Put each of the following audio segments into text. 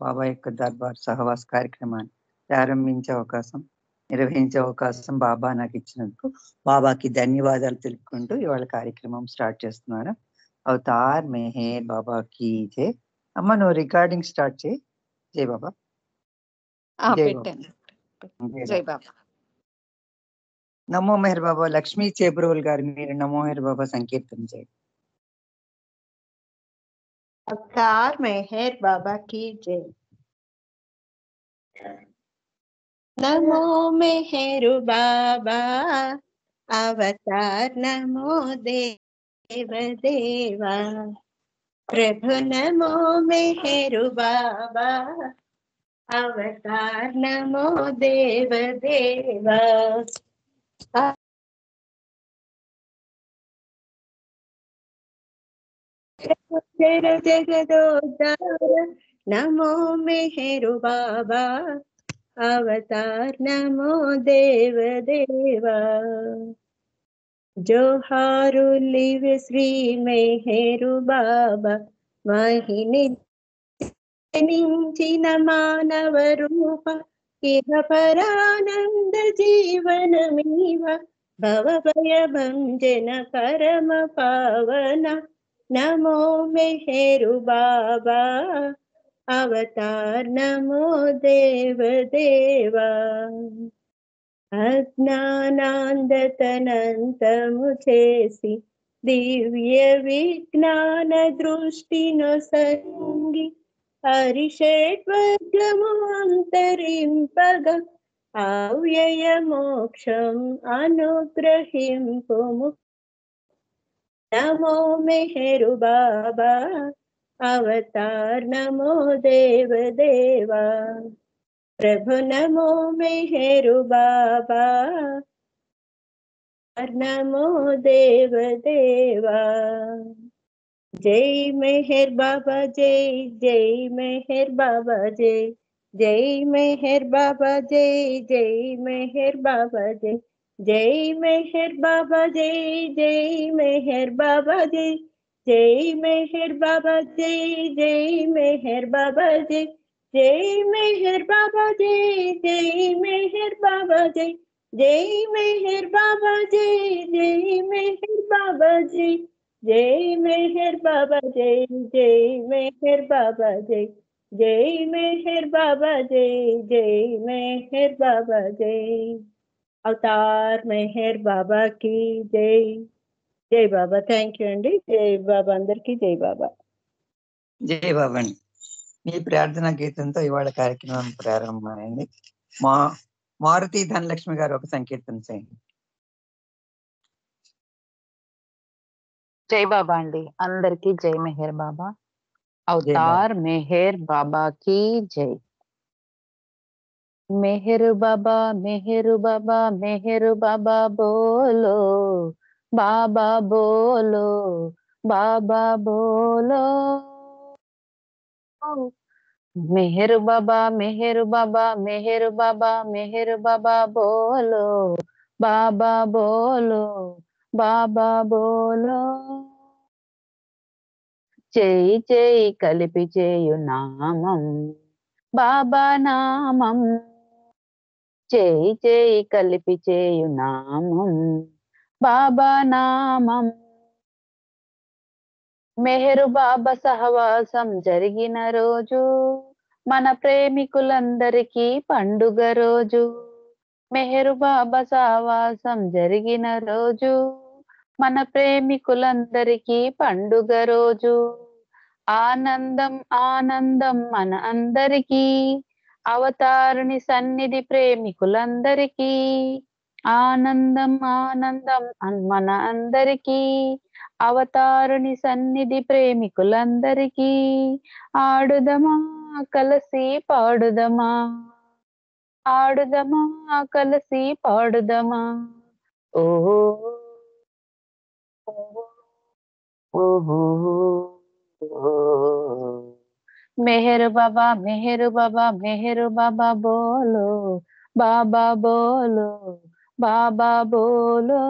బాబా యొక్క దర్బార్ సహవాస్ కార్యక్రమాన్ని నిర్వహించే అవకాశం బాబా నాకు ఇచ్చినందుకు బాబాకి ధన్యవాదాలు తెలుపుకుంటూ ఇవాళ కార్యక్రమం స్టార్ట్ చేస్తున్నారు. అవతార్ మెహర్ బాబాకి జై. అమ్మ నువ్వు రికార్డింగ్ స్టార్ట్ చేయి. జై బాబా. జై బాబా. జై బాబా. నమో మెహర్ బాబా. లక్ష్మీ చేబ్రోల్ గారు మీరు నమో మెహర్ బాబా సంకీర్తన చేయండి. अवतार मेहर बाबा की जय। नमो मेहरु बाबा अवतार नमो देव देवा। प्रभु नमो मेहरु बाबा अवतार नमो देव देवा। जगदोद्धार नमो मेहरु बाबा अवतार नमो देव देवा। जोहारु लिव श्री मेहरु बाबा महिनी निंचिन मानव रूप इह परानंद जीवन मीव भव भय भंजन परम पावन। नमो मेहरु बाबा अवतार नमो देव देवा। अज्ञानांधतనంతము చేసి దివ్య విజ్ఞాన దృష్టిను సంగి హరిషడ్వర్గము అంతరింపగా అవ్యయ మోక్షం అనుగ్రహింపుము। नमो मेहरु बाबा अवतार नमो देव देवा। प्रभु नमो मेहरु बाबा नमो देव देवा। जय मेहर बाबा जय जय मेहर बाबा जय जय मेहर बाबा जय जय मेहर बाबा जय जय मेहर बाबा जय जय मेहर बाबा जय जय मेहर बाबा जय जय मेहर बाबा जय जय मेहर बाबा जय जय मेहर बाबा जय जय मेहर बाबा जय जय मेहर बाबा जय जय मेहर बाबा जय जय मेहर बाबा जय जय मेहर बाबा जय जय मेहर बाबा जय। अवतार मेहर बाबा की जय। जय बाबा। థ్యాంక్ యూ అండి. జై బాబా. అందరికీ జై బాబా. జై బాబా అండి. మీ ప్రార్థనా గీతంతో ఇవాళ కార్యక్రమం ప్రారంభమైంది. మారుతి ధనలక్ష్మి గారు ఒక సంకీర్తన చేయండి. జై బాబా అండి. అందరికీ జై మెహర్ బాబా. అవతార్ మెహర్ బాబా की జై. मेहरु बाबा मेहरु बाबा मेहरु बाबा बोलो बाबा बोलो बाबा बोलो। मेहरु बाबा मेहरु बाबा मेहरु बाबा मेहरु बाबा बोलो बाबा बोलो बाबा बोलो। చేయి చేయి కలిపి చేయు నామం బాబా నామం చేయి చేయి కలిపి చేయు నామం బాబా నామం। మెహరు బాబా సహవాసం జరిగిన రోజు మన ప్రేమికులందరికీ పండుగ రోజు। మెహరు బాబా సహవాసం జరిగిన రోజు మన ప్రేమికులందరికీ పండుగ రోజు। ఆనందం ఆనందం మన అందరికీ అవతారుని సన్నిధి ప్రేమికులందరికీ। ఆనందం ఆనందం మన అందరికీ అవతారుని సన్నిధి ప్రేమికులందరికీ। ఆడుదమా కలిసి పాడుదమా ఆడుదమా కలిసి పాడుదమా ఓహో ఓహో। मेहर बाबा मेहर बाबा मेहर बाबा बोलो बाबा बोलो बाबा बोलो।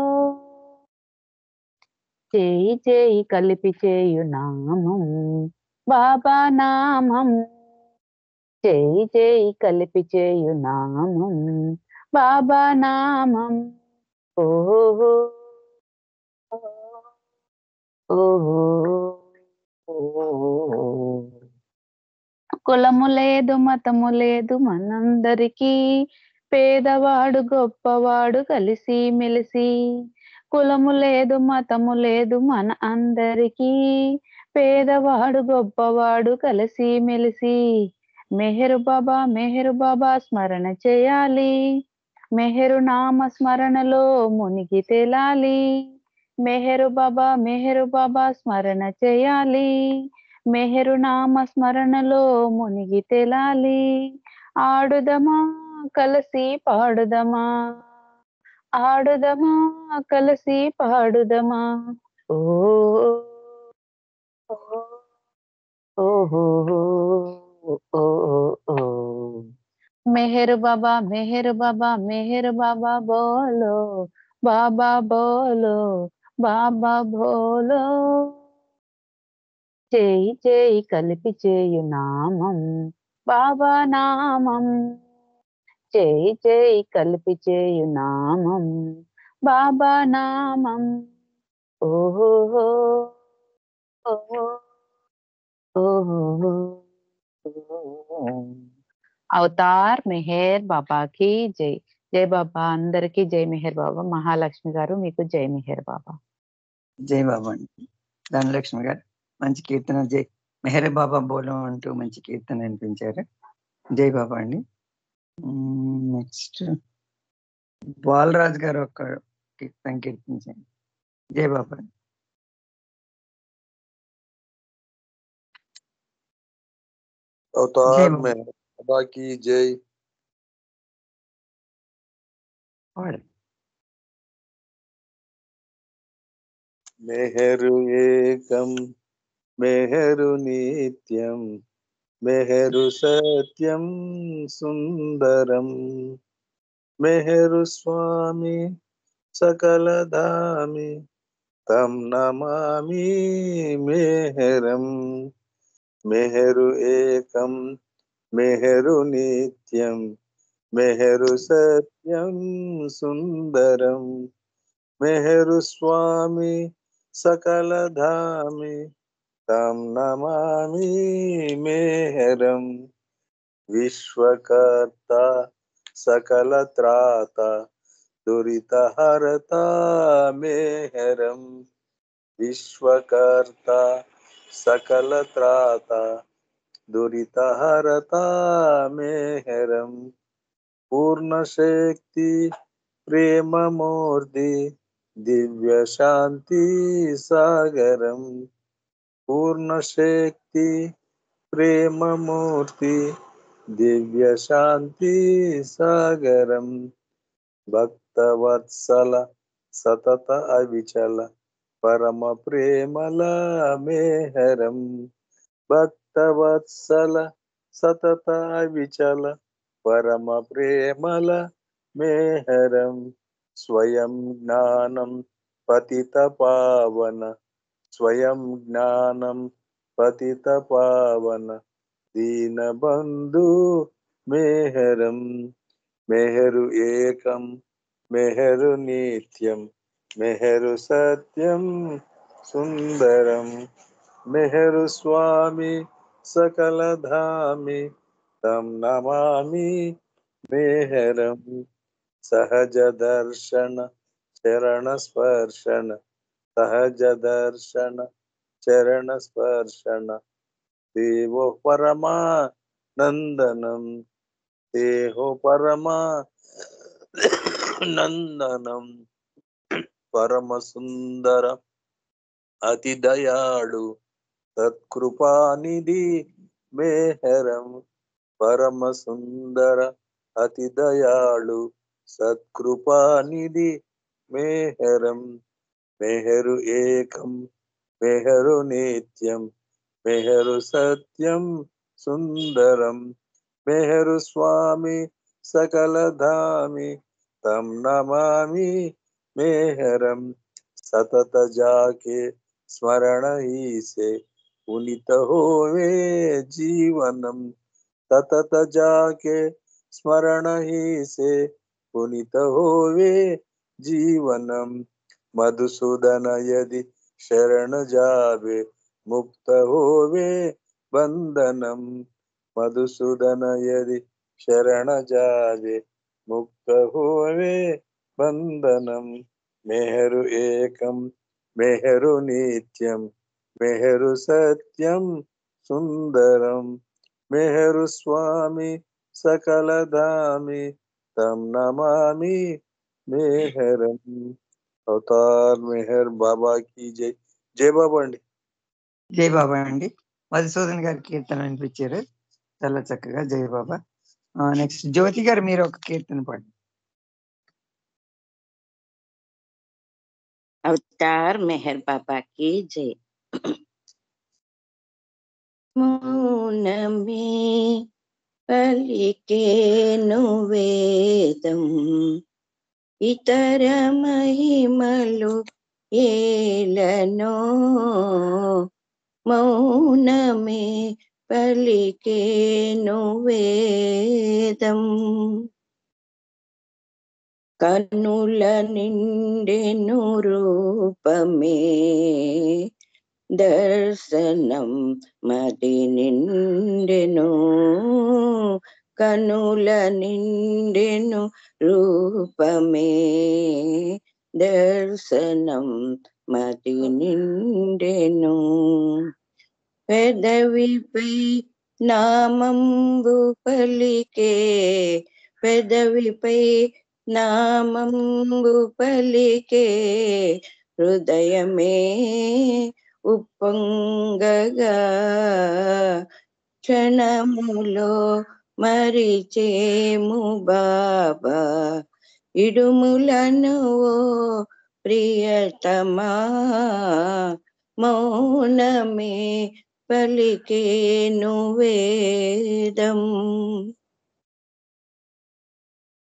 చేయి చేయి కలిపి చేయు నామం బాబా నామం చేయి చేయి కలిపి చేయు నామం బాబా నామం. ఓహో కులము లేదు మతము లేదు మనందరికీ, పేదవాడు గొప్పవాడు కలిసి మెలిసి. కులము లేదు మతము లేదు మన అందరికీ, పేదవాడు గొప్పవాడు కలిసి మెలిసి. మెహరు బాబా స్మరణ చేయాలి, మెహరు నామ స్మరణలో మునిగి తేలాలి. మెహరు బాబా స్మరణ చేయాలి, మెహరు నామ స్మరణలో మునిగి తేలాలి. ఆడుదమా కలిసి పాడుదమా, ఆడుదమా కలిసి పాడుదమా. ఓ ఓహో మెహరు బాబా మెహరు బాబా బోలో, బాబా బోలో, బాబా బోలో. చేయి చేయి కలిపి చేయు నామం బాబా నామం. చేయి చేయి కలిపి చేయు నామం బాబా నామం. ఓహో ఓహో ఓహో. అవతార్ మెహర్ బాబా కి జై. జై బాబా. అందరికీ జై మెహర్ బాబా. మహాలక్ష్మి గారు మీకు జై మెహర్ బాబా. జై బాబా అండి. ధనలక్ష్మి గారు మంచి కీర్తన, జై మెహర్ బాబా బోలం అంటూ మంచి కీర్తన వినిపించారు. జై బాబా అండి. నెక్స్ట్ బాలరాజ్ గారు ఒక కీర్తన కీర్తించండి. జై బాబా. अवतार में बाबा की जय। मेहरु एकम मेहरु नित्यम, मेहरु सत्यम सुंदरम, मेहरु स्वामी सकल धामी, तम नमामि मेहरम। मेहरु एकम मेहरु नित्यम, मेहरु सत्यम सुंदरम, मेहरु स्वामी सकल धामी, तम नमामि मेहरम। विश्वकर्ता सकल त्राता, दुरित हरता मेहरम। विश्वकर्ता सकल त्राता, दुरित हरता मेहरम। पूर्ण शक्ति प्रेम मूर्ति, दिव्य शांति सागरम। पूर्ण शक्ति प्रेम मूर्ति, दिव्य शांति सागरम। भक्तवत्सल सतत अविचल, परम प्रेमल मेहरम। भक्तवत्सल सतत अविचल, परम प्रेमल मेहरम। स्वयं ज्ञानम पतित पावन, स्वयं ज्ञानम पतित पावन, दीन बंधु मेहरम। मेहरु एकम मेहरु नित्यम, मेहरु सत्यम सुंदरम, मेहरु स्वामी सकल धामी, तम नमामि मेहरम। सहज दर्शन चरण स्पर्शन, सहज दर्शन चरण स्पर्शन, देवो परमा नंदनम, देहो परमा नंदनम। परम सुंदर अति दयाळु, तत्कृपानिधि मेहरम। परम सुंदर अति दयाळु, सत्कृपानिधि मेहरम। मेहरु एकम मेहरु नित्यम, मेहरु सत्यम सुंदरम, मेहरु स्वामी सकल धामी, तम नमामि मेहरम। सतत जाके स्मरण ही से पुनित होवे जीवनम, सतत जाके स्मरण ही से पुनित होवे जीवनम। मधुसूदन यदि शरण जावे मुक्त होवे बंधनम। मधुसूदन यदि शरण जावे मुक्त होवे बंधनम। मेहरु एकम मेहरु नित्यम मेहरु सत्यम सुंदरम। मेहरु स्वामी सकल धामी तम नमामि मेहरम। అవతార్ మెహర్ బాబా की जय। జై బాబా అండి. జై బాబా అండి. మధుసూదన్ గారి కీర్తన అనిపించారు చాలా చక్కగా. జై బాబా. నెక్స్ట్ జ్యోతి గారు మీరు ఒక కీర్తన పాడండి. अवतार मेहर बाबा की जय। मौन में पलिके वेदम इतर महिमलु ఏలనో। మౌన మే పలికేను వేదం కనుల నిండెను రూపమే దర్శనం మది నిండెను। కనుల నిండెను రూపమే దర్శనం మది నిండెను। పెదవిపై నామంబు పలికే పెదవిపై నామంబు పలికే హృదయమే ఉప్పొంగగా క్షణములో మరిచేము బాబా ఇడుములను ప్రియతమా। మౌనమే పలికేను వేదం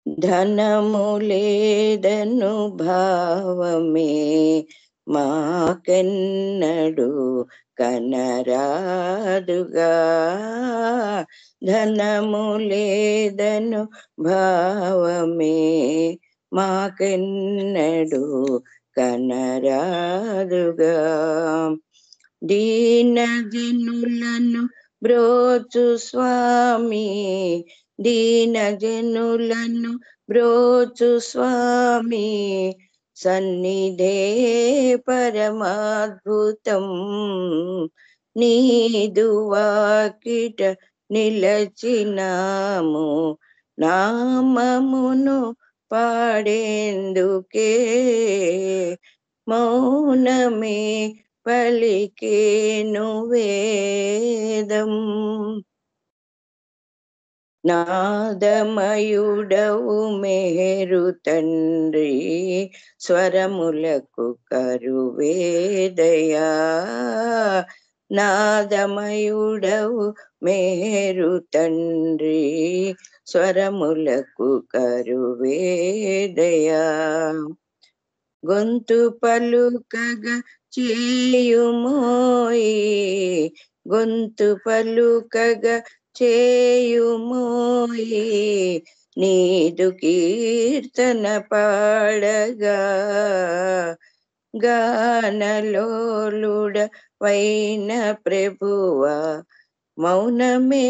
ధనము లేదను భావమే మాకెన్నడు కనరాదుగా। ధనము లేదను భావమే మాకెన్నడు కనరాదుగా। దీన జనులను బ్రోచు స్వామి దీన జనులను బ్రోచు స్వామి సన్నిధే పరమాద్భుతం। నీదు వాకిట నిలచినాము నామమును పాడేందుకే। మౌనమే పలికేను వేదం నాదమయుడవు మేరు తండ్రి స్వరములకు కరువేదయా। నాదమయుడవు మేరు తండ్రి స్వరములకు కరువేదయా। గొంతు పలుకగా చేయుమోయి గొంతు పలుకగా చేయుమోయి నీదు కీర్తన పాడగా। గానలోలుడ వైన ప్రభువా మౌనమే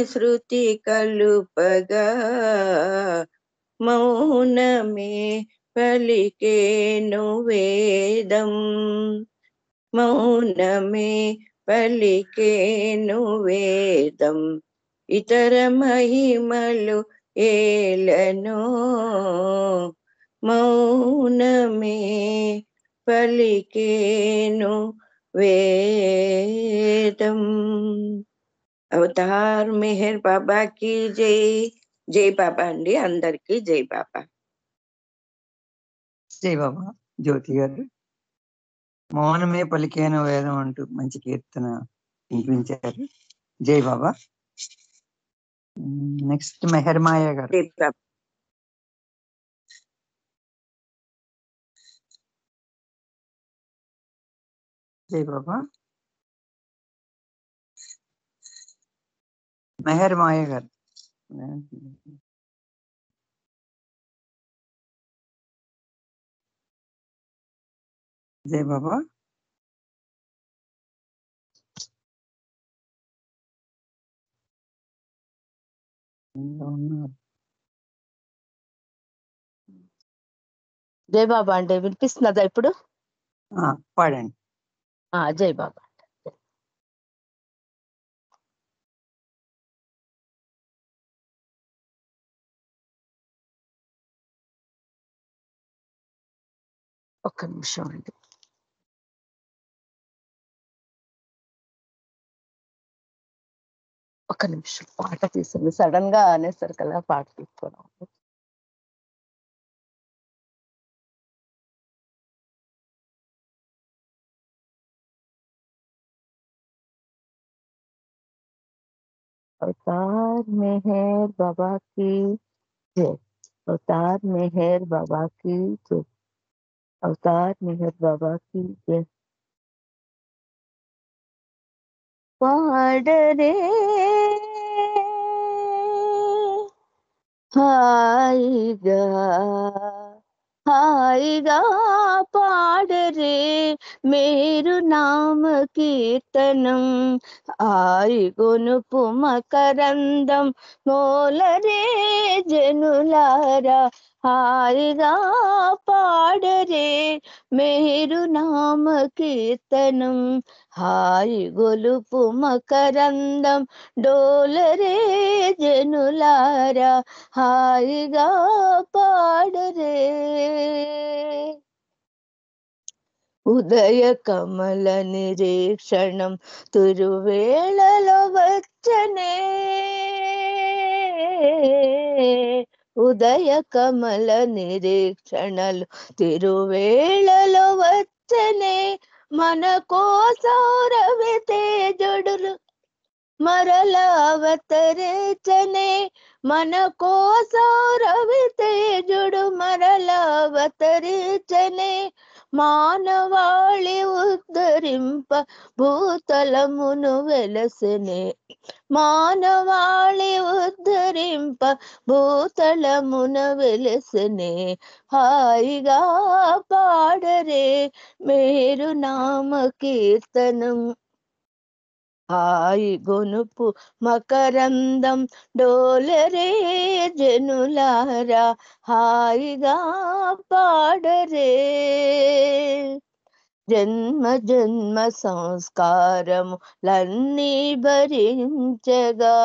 శృతి కలుపగా। మౌనమే పలికేను వేదం మౌనమే పలికేను వేదం ఇతర మహిమలు ఏలనో। మౌనమే పలికేను వేదం। అవతార్ మెహర్ బాబా की జై। జై బాబా అండి. అందరికీ జై బాబా. జై బాబా. జ్యోతి గారు మౌనమే పలికేను వేదం అంటూ మంచి కీర్తన వినిపించారు. జై బాబా. నెక్స్ట్ మెహర్మాయ గారు. జై బాబా. జై బాబా. మెహర్ మాయ గారు. జై బాబా. జై బాబా అంటే వినిపిస్తున్నదా ఇప్పుడు? పాడండి. జై బాబా. ఒక్క నిమిషం అండి. ఒక్క నిమిషం, పాట తీసింది సడన్ గా అనేసరి కదా పాట తీసుకున్నాం. अवतार मेहर बाबा की जय, अवतार मेहर बाबा की जय, अवतार मेहर बाबा की जय। पाडरे हाईगा हाईगा पाडरे मेरु नाम कीर्तनम, आई गुनुपु मकरंदम मोलरे जनुलारा, हाईगा पाडरे मेरु नाम कीर्तनम, हाई గొలుపు మకరందం డోలరే జనులారా, హాయిగా పాడరే. ఉదయ కమల నిరీక్షణం తురువేళలో వచ్చనే, ఉదయ కమల నిరీక్షణలు తిరువేళలో వచ్చనే, మన కోసం రవి తేజుడులు మరల అవతరించనే, మన కోసం రవి తేజుడు మరల అవతరించనే, మానవాళి ఉద్ధరింప భూతలమును వెలసనే, మానవాళి ఉద్ధరింప భూతలమున వెలసనే, హాయిగా పాడరే మేరు నామ కీర్తనం, హాయి గొనుపు మకరందం డోలరే జనులారా, హాయిగా పాడరే. జన్మ జన్మ సంస్కారములన్నీ భరించగా,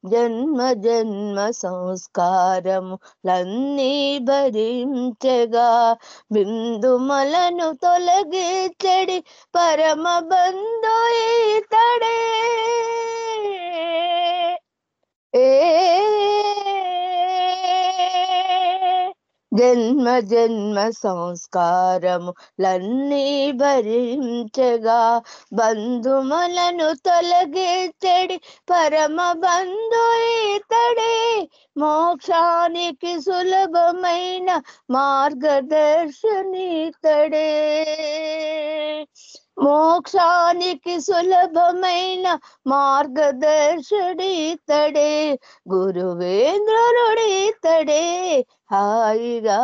జన్మ జన్మ సంస్కారములన్నీ భరించగా, బిందుమలను తొలగించడి పరమ బంధు ఈతడే, జన్మ జన్మ సంస్కారములన్నీ భరించగా, బంధుమలను తొలగించడి పరమ బంధు ఈతడే, మోక్షానికి సులభమైన మార్గదర్శనీతడే, మోక్షానికి సులభమైన మార్గదర్శనీతడే, గురువేంద్రుడీతడే, హాయిగా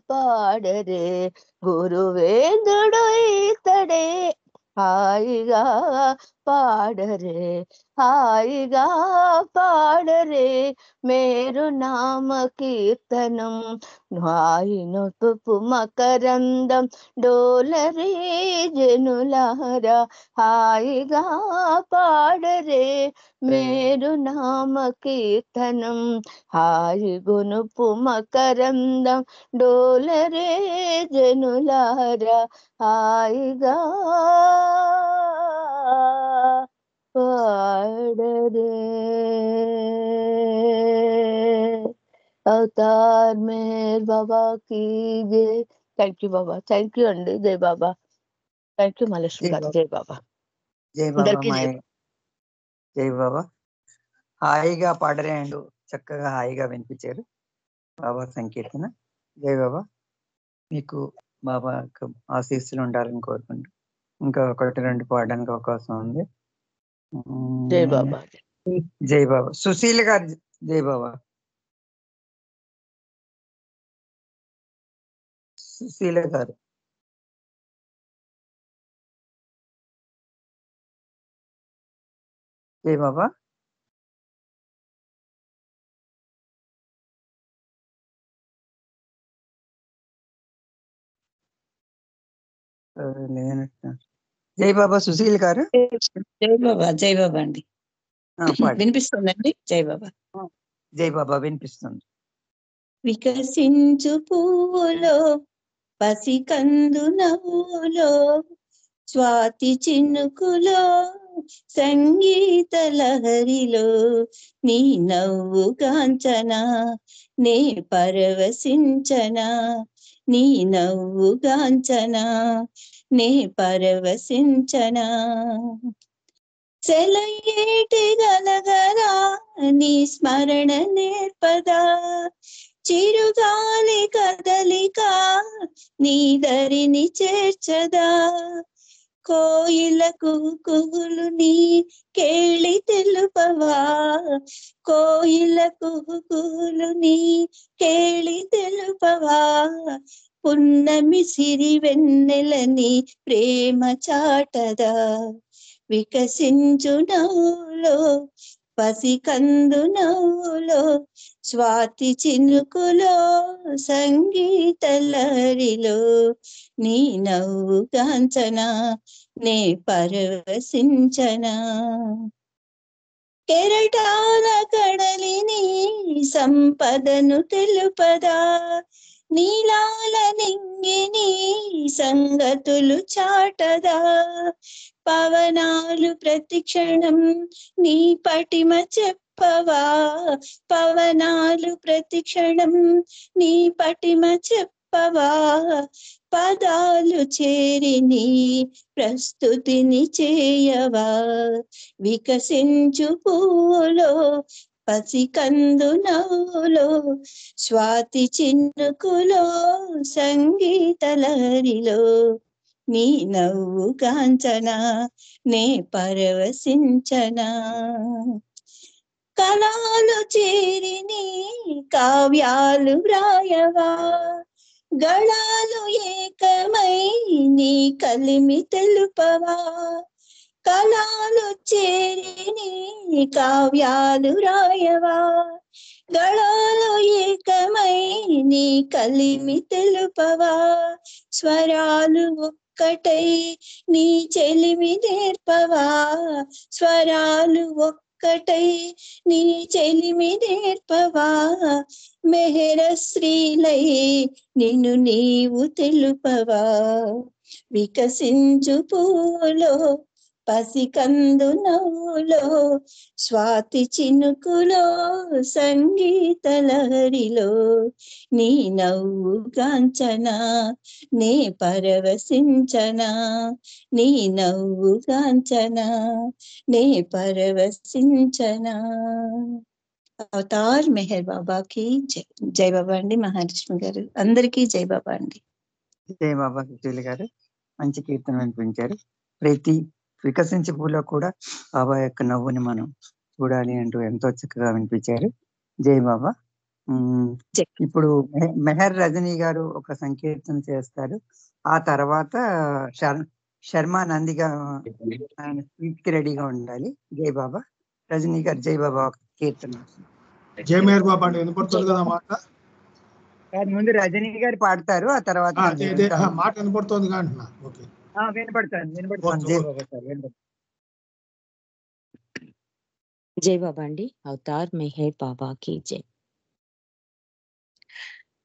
పాడరే గురువేంద్రుడు ఈతడే, హాయిగా పాడరే, హాయిగా పాడరే మేరు నామ కీర్తనం, హాయినొపు మకరందం డోలరే జనులారా, హాయిగా పాడరే మేరు నామ కీర్తనం, హాయి గొనుపు మకరందం డోలరే జనులారా, హాయిగా పాడరే. అవతార్ మేర్ బాబా కీ జై. Thank you Baba, thank you అండి. జై బాబా, థ్యాంక్ యూ మహాలక్ష్మి గారు. జై బాబా. జై బాబా మాయ. జై బాబా. హాయిగా పాడరే అండు, చక్కగా హాయిగా వినిపించారు బాబా సంకీర్తన. జై బాబా. మీకు బాబా ఆశీస్సులు ఉండాలని కోరుకుంటూ ఇంకా ఒకటి రెండు పాడడానికి అవకాశం ఉంది. జై బాబా. జై బాబా. సుశీల గారు జై బాబా. సుశీల గారు జై బాబా. జై బాబా. సుశీల్ గారు జై బాబా. జై బాబా అండి. వినిపిస్తుందండి? జై బాబా. జై బాబా వినిపిస్తుంది. వికసించు పువ్వులో పసికందు నవ్వులో స్వాతి చినుకులో సంగీత లహరిలో నీ నవ్వు గాంచనా నే పరవశించనా నీ నవ్వు గాంచనా నే పరవశించనా సెలయేటి గలగరా నీ స్మరణ నేర్పదా చిరుగాలి కదలిక నీ దరిని చేర్చదా కోయిలకు కుహులు నీ కేళి తెలుపవా కోయిలకు కుహులు నీ కేళి తెలుపవా పున్నమి సిరి వెన్నెలని ప్రేమ చాటదా వికసించు నవ్వులో పసికందు నవ్వులో స్వాతి చినుకులో సంగీత లహరిలో నీ నవ్వు కాంచనా నే పరవశించనా కెరటాల కడలిని సంపదను తెలుపదా నీలాల నింగిని సంగతులు చాటదా పవనాలు ప్రతిక్షణం నీ పటిమ చెప్పవా పవనాలు ప్రతిక్షణం నీ పటిమ చెప్పవా పదాలు చేరి నీ ప్రస్తుతిని చేయవా వికసించు పూలో పసికందు నవ్వులో స్వాతి చినుకులో సంగీత లహరిలో నీ నవ్వు కాంచనా నే పరవశించనా కళాలు చేరి నీ కావ్యాలు వ్రాయవా గళాలు ఏకమై నీ కలిమి తెలుపవా కళాలు చేరి నీ కావ్యాలు రాయవా గళాలు ఏకమై నీ కలిమి తెలుపవా స్వరాలు ఒక్కటై నీ చెలిమి నేర్పవా స్వరాలు ఒక్కటై నీ చెలిమి నేర్పవా మెహర శ్రీలై నిన్ను నీవు తెలుపవా వికసించు పూలో పసికందు నవ్వులో స్వాతి చినుకులో సంగీత లహరిలో నీ నవ్వు కాంచనా నే పరవశించనా నీ నవ్వు కాంచనా నే పరవశించనా అవతార్ మెహర్ బాబాకి జై. జై బాబా అండి. మహాలక్ష్మి గారు అందరికీ జై బాబా అండి. జై బాబా. సుశీల్ గారు మంచి కీర్తన వినిపించారు. ప్రతి వికసించే పూలో కూడా బాబా యొక్క నవ్వుని మనం చూడాలి అంటూ ఎంతో చక్కగా వినిపించారు. జై బాబా. ఇప్పుడు మెహర్ రజనీ గారు ఒక సంకీర్తన చేస్తారు. ఆ తర్వాత శర్మ నందిగా ఆయన స్పీచ్ కి రెడీగా ఉండాలి. జై బాబా. రజనీ గారు జై బాబా ఒక కీర్తన. జై మెహర్ బాబా అండి. వినపడుతుంది కదా మాట? ముందు రజనీ గారు పాడతారు, ఆ తర్వాత మాట వినపడుతుంది అంటున్నా. ఓకే, వినపడుతుంది. జై బాబా సార్ వినపడుతుంది. జై బాబా అండి. అవతార్ మెహర్ బాబాకి జై.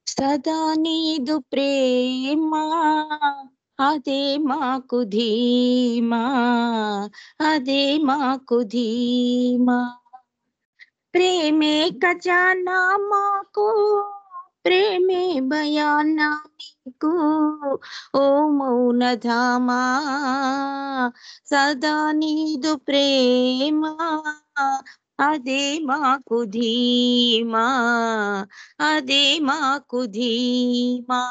సదా నీదు ప్రేమ అదే మాకు ధీమా అదే మాకు ధీమా ప్రేమే ఖజానా మాకు ప్రేమే బయానా నీకు ఓ మౌనధామా సదా నీదు ప్రేమ అదే మాకు ధీమా అదే మాకు ధీమా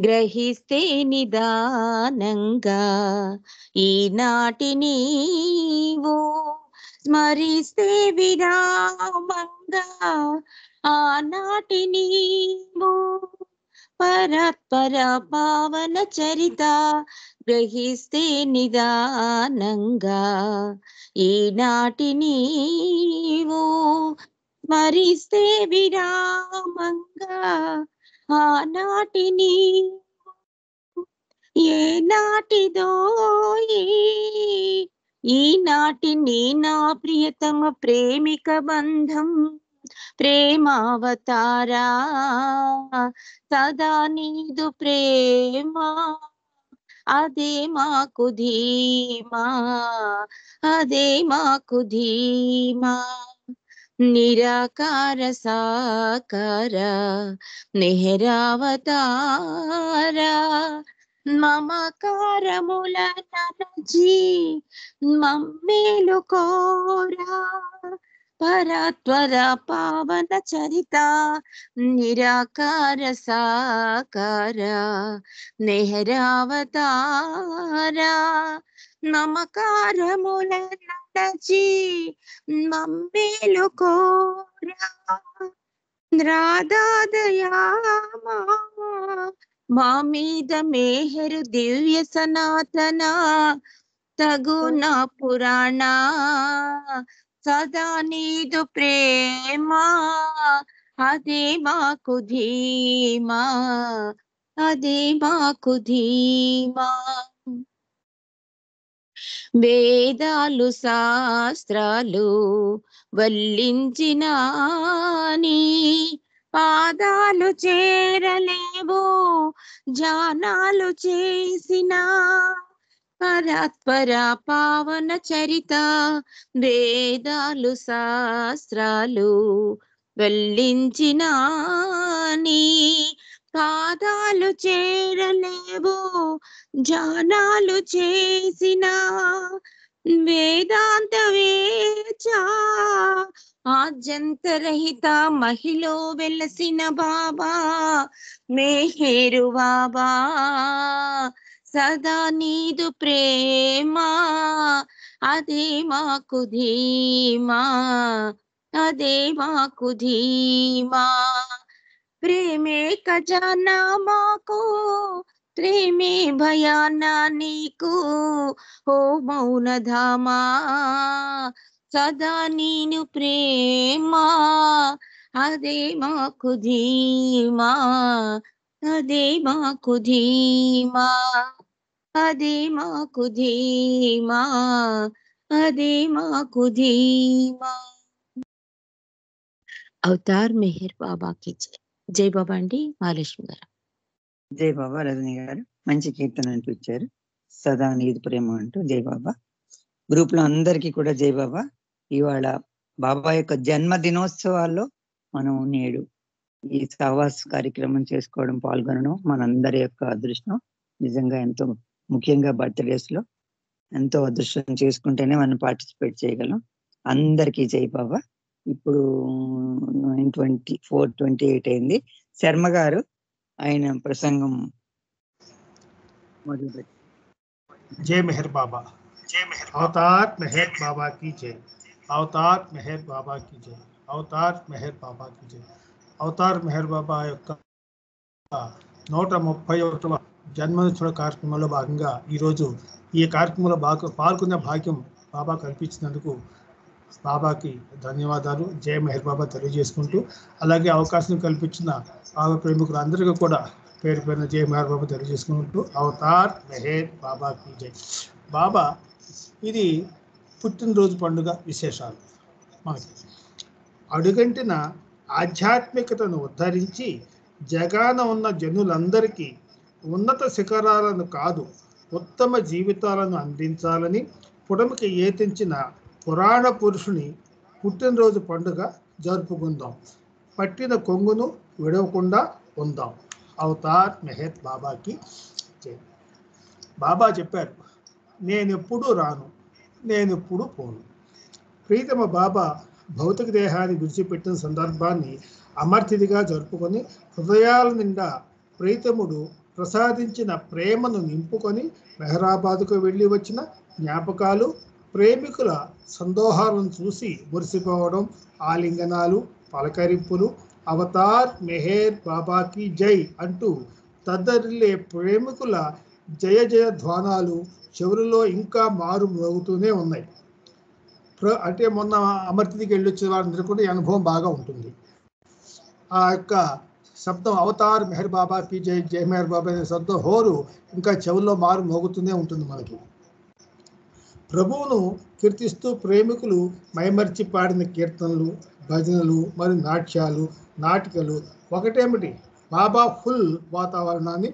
గ్రహిస్తే నిదానంగా ఈనాటి నీవు స్మరిస్తే విరామంగా ఆనాటి నీవు పరపర పావన చరిత గ్రహిస్తే నిదానంగా ఈనాటి నీవు స్మరిస్తే విరామంగా ఆనాటి నీవు ఏ నాటిదో ఈనాటి నీ నా ప్రియతమ ప్రేమిక బంధం ప్రేమావతారా సదా నీదు ప్రేమ అదే మాకు ధీమా అదే మాకు ధీమా నిరాకార సాకార నిహరావతారా మమకారముల ననజీ మమ్మేలు కోరా పరాత్వర పావన చరిత నిరాకార సాకార నిహరావతారా మమకారముల ననజీ మమ్మేలు కోరా రాధాదయామా మా మీద మేహరు దివ్య సనాతన తగున పురాణ సదా నీదు ప్రేమ అదే మాకు ధీమా అదే మాకు ధీమా వేదాలు శాస్త్రాలు వల్లించిన నీ పాదాలు చేరలేవు జానాలు చేసిన పరాత్పర పావన చరిత వేదాలు శాస్త్రాలు వల్లించిన నీ పాదాలు చేరలేవు జానాలు చేసిన వేదాంత వేచా ఆద్యంతరహిత మహిలో వెలసిన బాబా మేహేరు బాబా సదా నీదు ప్రేమ అదే మాకు ధీమా అదే మాకు ధీమా ప్రేమే ఖజానా మాకు ప్రేమే భయానా నీకు ఓ మౌనధామా సదా నీను ప్రేమ అదే మాకు ధీమా అదే మాకు ధీమా అదే మాకు ధీమా అదే మాకు ధీమా అవతార్ మెహర్ బాబాకి జై బాబా అండి. మహాలక్ష్మి గారు. జై బాబా. రజని గారు మంచి కీర్తన అనిపించారు. సదా నీది ప్రేమ అంటూ జై బాబా. గ్రూప్ లో అందరికీ కూడా జై బాబా. ఇవాళ బాబా యొక్క జన్మ దినోత్సవాల్లో మనం నేడు ఈ సహవాస్ కార్యక్రమం చేసుకోవడం, పాల్గొనడం మనందరి యొక్క అదృష్టం. నిజంగా ఎంతో ముఖ్యంగా బర్త్డేస్ లో ఎంతో అదృష్టం చేసుకుంటేనే మనం పార్టిసిపేట్ చేయగలం. అందరికీ జై బాబా. ఇప్పుడు 9:24:28 అయింది. శర్మ గారు ఆయన ప్రసంగం మొదలుపెట్టి. जय मेहर बाबा, अवतार मेहर बाबा की जय, अवतार मेहर बाबा की जय, अवतार मेहर बाबा की जय. అవతార్ మెహర్ బాబా యొక్క 131వ జన్మదినోత్సవ కార్యక్రమంలో భాగంగా ఈరోజు ఈ కార్యక్రమంలో పాల్గొనే భాగ్యం బాబా కల్పించినందుకు బాబాకి ధన్యవాదాలు, జయ మెహర్ బాబా తెలియజేసుకుంటూ, అలాగే అవకాశం కల్పించిన బాబా ప్రేమికులు అందరికీ కూడా పేరు పేరున జయ మెహర్ బాబా తెలియజేసుకుంటూ అవతార్ మెహర్ బాబాకి జై. బాబా ఇది పుట్టినరోజు పండుగ విశేషాలు. మనకి అడుగంటిన ఆధ్యాత్మికతను ఉద్ధరించి జగాన ఉన్న జనులందరికీ ఉన్నత శిఖరాలను కాదు ఉత్తమ జీవితాలను అందించాలని పుడమికి ఏతించిన పురాణ పురుషుని పుట్టినరోజు పండుగ జరుపుకుందాం. పట్టిన కొంగును విడవకుండా ఉందాం. అవతార్ మెహర్ బాబాకి జై. బాబా చెప్పారు, నేనెప్పుడు రాను, నేనెప్పుడు పోను. ప్రీతమ బాబా భౌతిక దేహాన్ని విడిచిపెట్టిన సందర్భాన్ని అమర్తిదిగా జరుపుకొని హృదయాల నిండా ప్రీతముడు ప్రసాదించిన ప్రేమను నింపుకొని మెహరాబాద్కు వెళ్ళి వచ్చిన జ్ఞాపకాలు, ప్రేమికుల సందోహాలను చూసి మురిసిపోవడం, ఆలింగనాలు, పలకరింపులు, అవతార్ మెహర్ బాబాకి జై అంటూ తద్దరిల్లే ప్రేమికుల జయ జయ ధ్వానాలు చెవులలో ఇంకా మారు మోగుతూనే ఉన్నాయి. అంటే మొన్న అమర్తికి వెళ్ళి వచ్చే వారందరూ కూడా ఈ అనుభవం బాగా ఉంటుంది. ఆ యొక్క శబ్దం అవతార్ మెహర్ బాబాకి జై, జై మెహర్ బాబా అనే శబ్దం హోరు ఇంకా చెవుల్లో మారు మోగుతూనే ఉంటుంది మనకి. ప్రభువును కీర్తిస్తూ ప్రేమికులు మైమర్చి పాడిన కీర్తనలు, భజనలు, మరియు నాట్యాలు, నాటికలు ఒకటేమిటి బాబా ఫుల్ వాతావరణాన్ని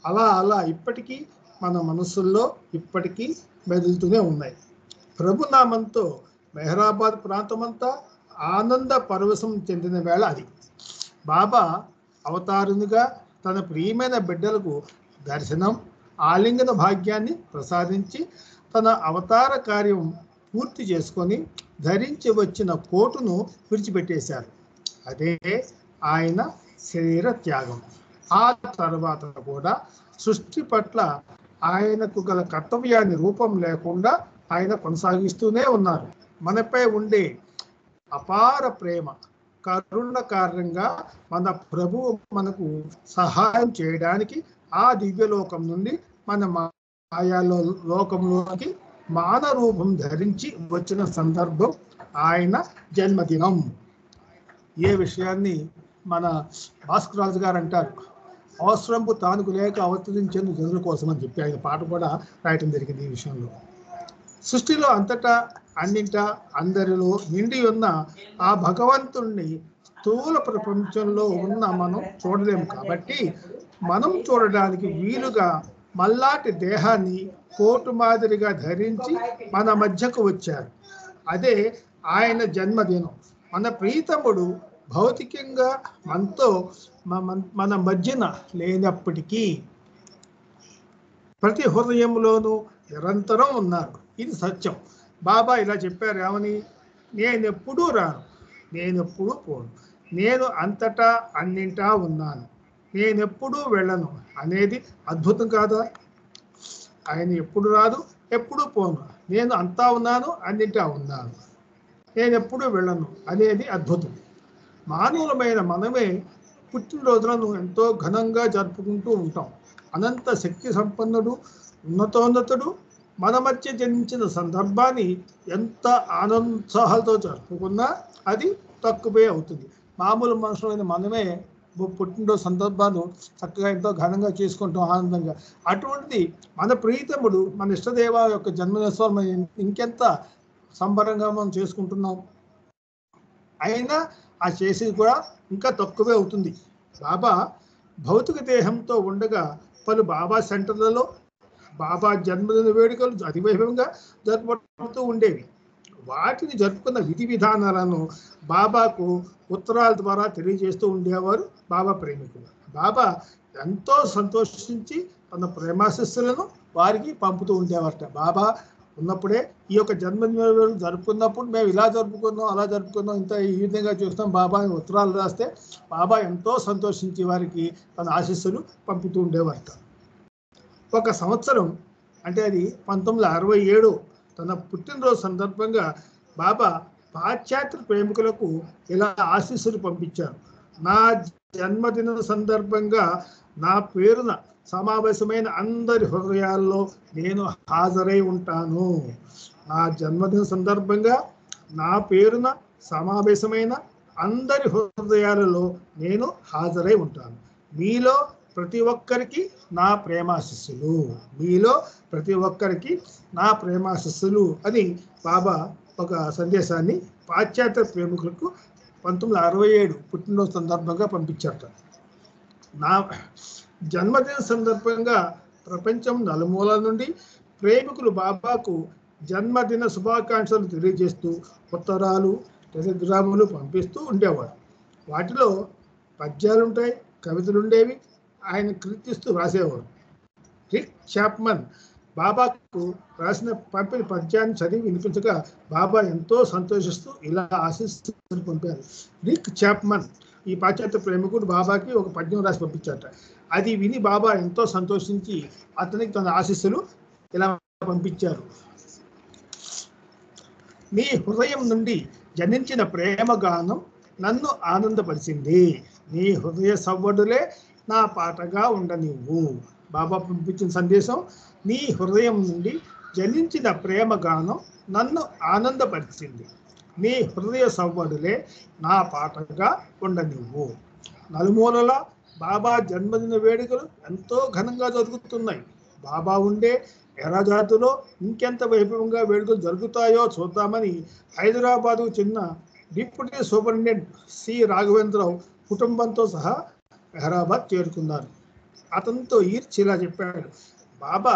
అలా అలా ఇప్పటికీ మన మనసుల్లో ఇప్పటికీ మెదులుతూనే ఉన్నాయి. ప్రభునామంతో మెహరాబాద్ ప్రాంతమంతా ఆనంద పరవశం చెందిన వేళ అది. బాబా అవతారునిగా తన ప్రియమైన బిడ్డలకు దర్శనం, ఆలింగన భాగ్యాన్ని ప్రసాదించి తన అవతార కార్యం పూర్తి చేసుకొని ధరించి వచ్చిన కోటును విడిచిపెట్టేశారు. అదే ఆయన శరీర త్యాగం. ఆ తర్వాత కూడా సృష్టి పట్ల ఆయనకు గల కర్తవ్యాన్ని రూపం లేకుండా ఆయన కొనసాగిస్తూనే ఉన్నారు. మనపై ఉండే అపార ప్రేమ, కరుణ కారణంగా మన ప్రభువు మనకు సహాయం చేయడానికి ఆ దివ్యలోకం నుండి మన మాయాలో లోకంలోకి మానవ రూపం ధరించి వచ్చిన సందర్భం ఆయన జన్మదినం. ఏ విషయాన్ని మన భాస్కరరాజు గారు అంటారు, అవసరంపు తానుకు లేక అవతరించేందు జనుల కోసం అని చెప్పి ఆయన పాట కూడా రాయటం జరిగింది. ఈ విషయంలో సృష్టిలో అంతటా అన్నింటా అందరిలో నిండి ఉన్న ఆ భగవంతుణ్ణి స్థూల ప్రపంచంలో ఉన్న మనం చూడలేము. కాబట్టి మనం చూడడానికి వీలుగా మల్లాటి దేహాన్ని కోటు మాదిరిగా ధరించి మన మధ్యకు వచ్చారు. అదే ఆయన జన్మదినం. మన ప్రీతముడు భౌతికంగా మనతో మన మధ్యన లేనప్పటికీ ప్రతి హృదయంలోనూ నిరంతరం ఉన్నారు. ఇది సత్యం. బాబా ఇలా చెప్పారు, ఏమని? నేనెప్పుడూ రాను, నేనెప్పుడూ పోను, నేను అంతటా అన్నింటా ఉన్నాను, నేనెప్పుడూ వెళ్ళను అనేది అద్భుతం కాదా? ఆయన ఎప్పుడు రాదు, ఎప్పుడు పోను, నేను అంతా ఉన్నాను, అన్నింటా ఉన్నాను, నేను ఎప్పుడు వెళ్ళను అనేది అద్భుతం. మానవులమైన మనమే పుట్టినరోజులను ఎంతో ఘనంగా జరుపుకుంటూ ఉంటాం. అనంత శక్తి సంపన్నుడు, ఉన్నతోన్నతుడు మన మధ్య జన్మించిన సందర్భాన్ని ఎంత ఆనందోత్సాహాలతో జరుపుకున్నా అది తక్కువే అవుతుంది. మామూలు మనుషులైన మనమే పుట్టినరోజు సందర్భాన్ని చక్కగా ఎంతో ఘనంగా చేసుకుంటాం ఆనందంగా. అటువంటిది మన ప్రీతముడు, మన ఇష్టదేవ యొక్క జన్మదినోత్సవం ఇంకెంత సంబరంగా మనం చేసుకుంటున్నాం. అయినా ఆ చేసేది కూడా ఇంకా తక్కువే అవుతుంది. బాబా భౌతిక దేహంతో ఉండగా పలు బాబా సెంటర్లలో బాబా జన్మదిన వేడుకలు అతివైభవంగా జరుపుతూ ఉండేవి. వాటిని జరుపుకున్న విధి విధానాలను బాబాకు ఉత్తరాల ద్వారా తెలియజేస్తూ ఉండేవారు బాబా ప్రేమికులు. బాబా ఎంతో సంతోషించి తన ప్రేమాశిస్సులను వారికి పంపుతూ ఉండేవారట. బాబా ఉన్నప్పుడే ఈ యొక్క జన్మదిన జరుపుకున్నప్పుడు మేము ఇలా జరుపుకున్నాం, అలా జరుపుకున్నాం, ఇంత ఈ విధంగా చూస్తాం బాబా అని ఉత్తరాలు రాస్తే బాబా ఎంతో సంతోషించి వారికి తన ఆశీస్సులు పంపుతూ ఉండేవారట. ఒక సంవత్సరం అంటే అది 1967 తన పుట్టినరోజు సందర్భంగా బాబా పాశ్చాత్య ప్రేమికులకు ఇలా ఆశీస్సులు పంపించారు. నా జన్మదిన సందర్భంగా నా పేరున సమావేశమైన అందరి హృదయాల్లో నేను హాజరై ఉంటాను. నా జన్మదిన సందర్భంగా నా పేరున సమావేశమైన అందరి హృదయాలలో నేను హాజరై ఉంటాను. మీలో ప్రతి ఒక్కరికి నా ప్రేమాశిస్సులు, మీలో ప్రతి ఒక్కరికి నా ప్రేమాశిస్సులు అని బాబా ఒక సందేశాన్ని పాశ్చాత్య ప్రేమికులకు 1967 పుట్టినరోజు సందర్భంగా పంపించారట. నా జన్మదిన సందర్భంగా ప్రపంచం నలుమూలల నుండి ప్రేమికులు బాబాకు జన్మదిన శుభాకాంక్షలు తెలియజేస్తూ ఉత్తరాలు, టెలిగ్రాములు పంపిస్తూ ఉండేవారు. వాటిలో పద్యాలుంటాయి, కవితలు ఉండేవి. ఆయన కీర్తిస్తూ రాసేవారు. రిక్ చాప్మన్ బాబాకు రాసిన పంపిన పద్యాన్ని చదివి వినిపించగా బాబా ఎంతో సంతోషిస్తూ ఇలా ఆశీస్సులు పంపారు. రిక్ చాప్మన్ ఈ పాశ్చాత్య ప్రేమికుడు బాబాకి ఒక పద్యం రాసి పంపించారట. అది విని బాబా ఎంతో సంతోషించి అతనికి తన ఆశీస్సులు ఇలా పంపించారు. నీ హృదయం నుండి జనించిన ప్రేమ గానం నన్ను ఆనందపరిచింది. నీ హృదయ సవ్వడులే నా పాటగా ఉండనివ్వు. బాబా పంపించిన సందేశం, నీ హృదయం నుండి జనించిన ప్రేమ గానం నన్ను ఆనందపరిచింది. నీ హృదయ సవ్వడులే నా పాటగా ఉండనివ్వు. నలుమూలల బాబా జన్మదిన వేడుకలు ఎంతో ఘనంగా జరుగుతున్నాయి. బాబా ఉండే ఎర్రజాతిలో ఇంకెంత వైభవంగా వేడుకలు జరుగుతాయో చూద్దామని హైదరాబాద్కు చెందిన డిప్యూటీ సూపరింటెండెంట్ సి రాఘవేంద్రరావు కుటుంబంతో సహా హైదరాబాద్ చేరుకున్నారు. అతనితో ఈర్చిలా చెప్పాడు, బాబా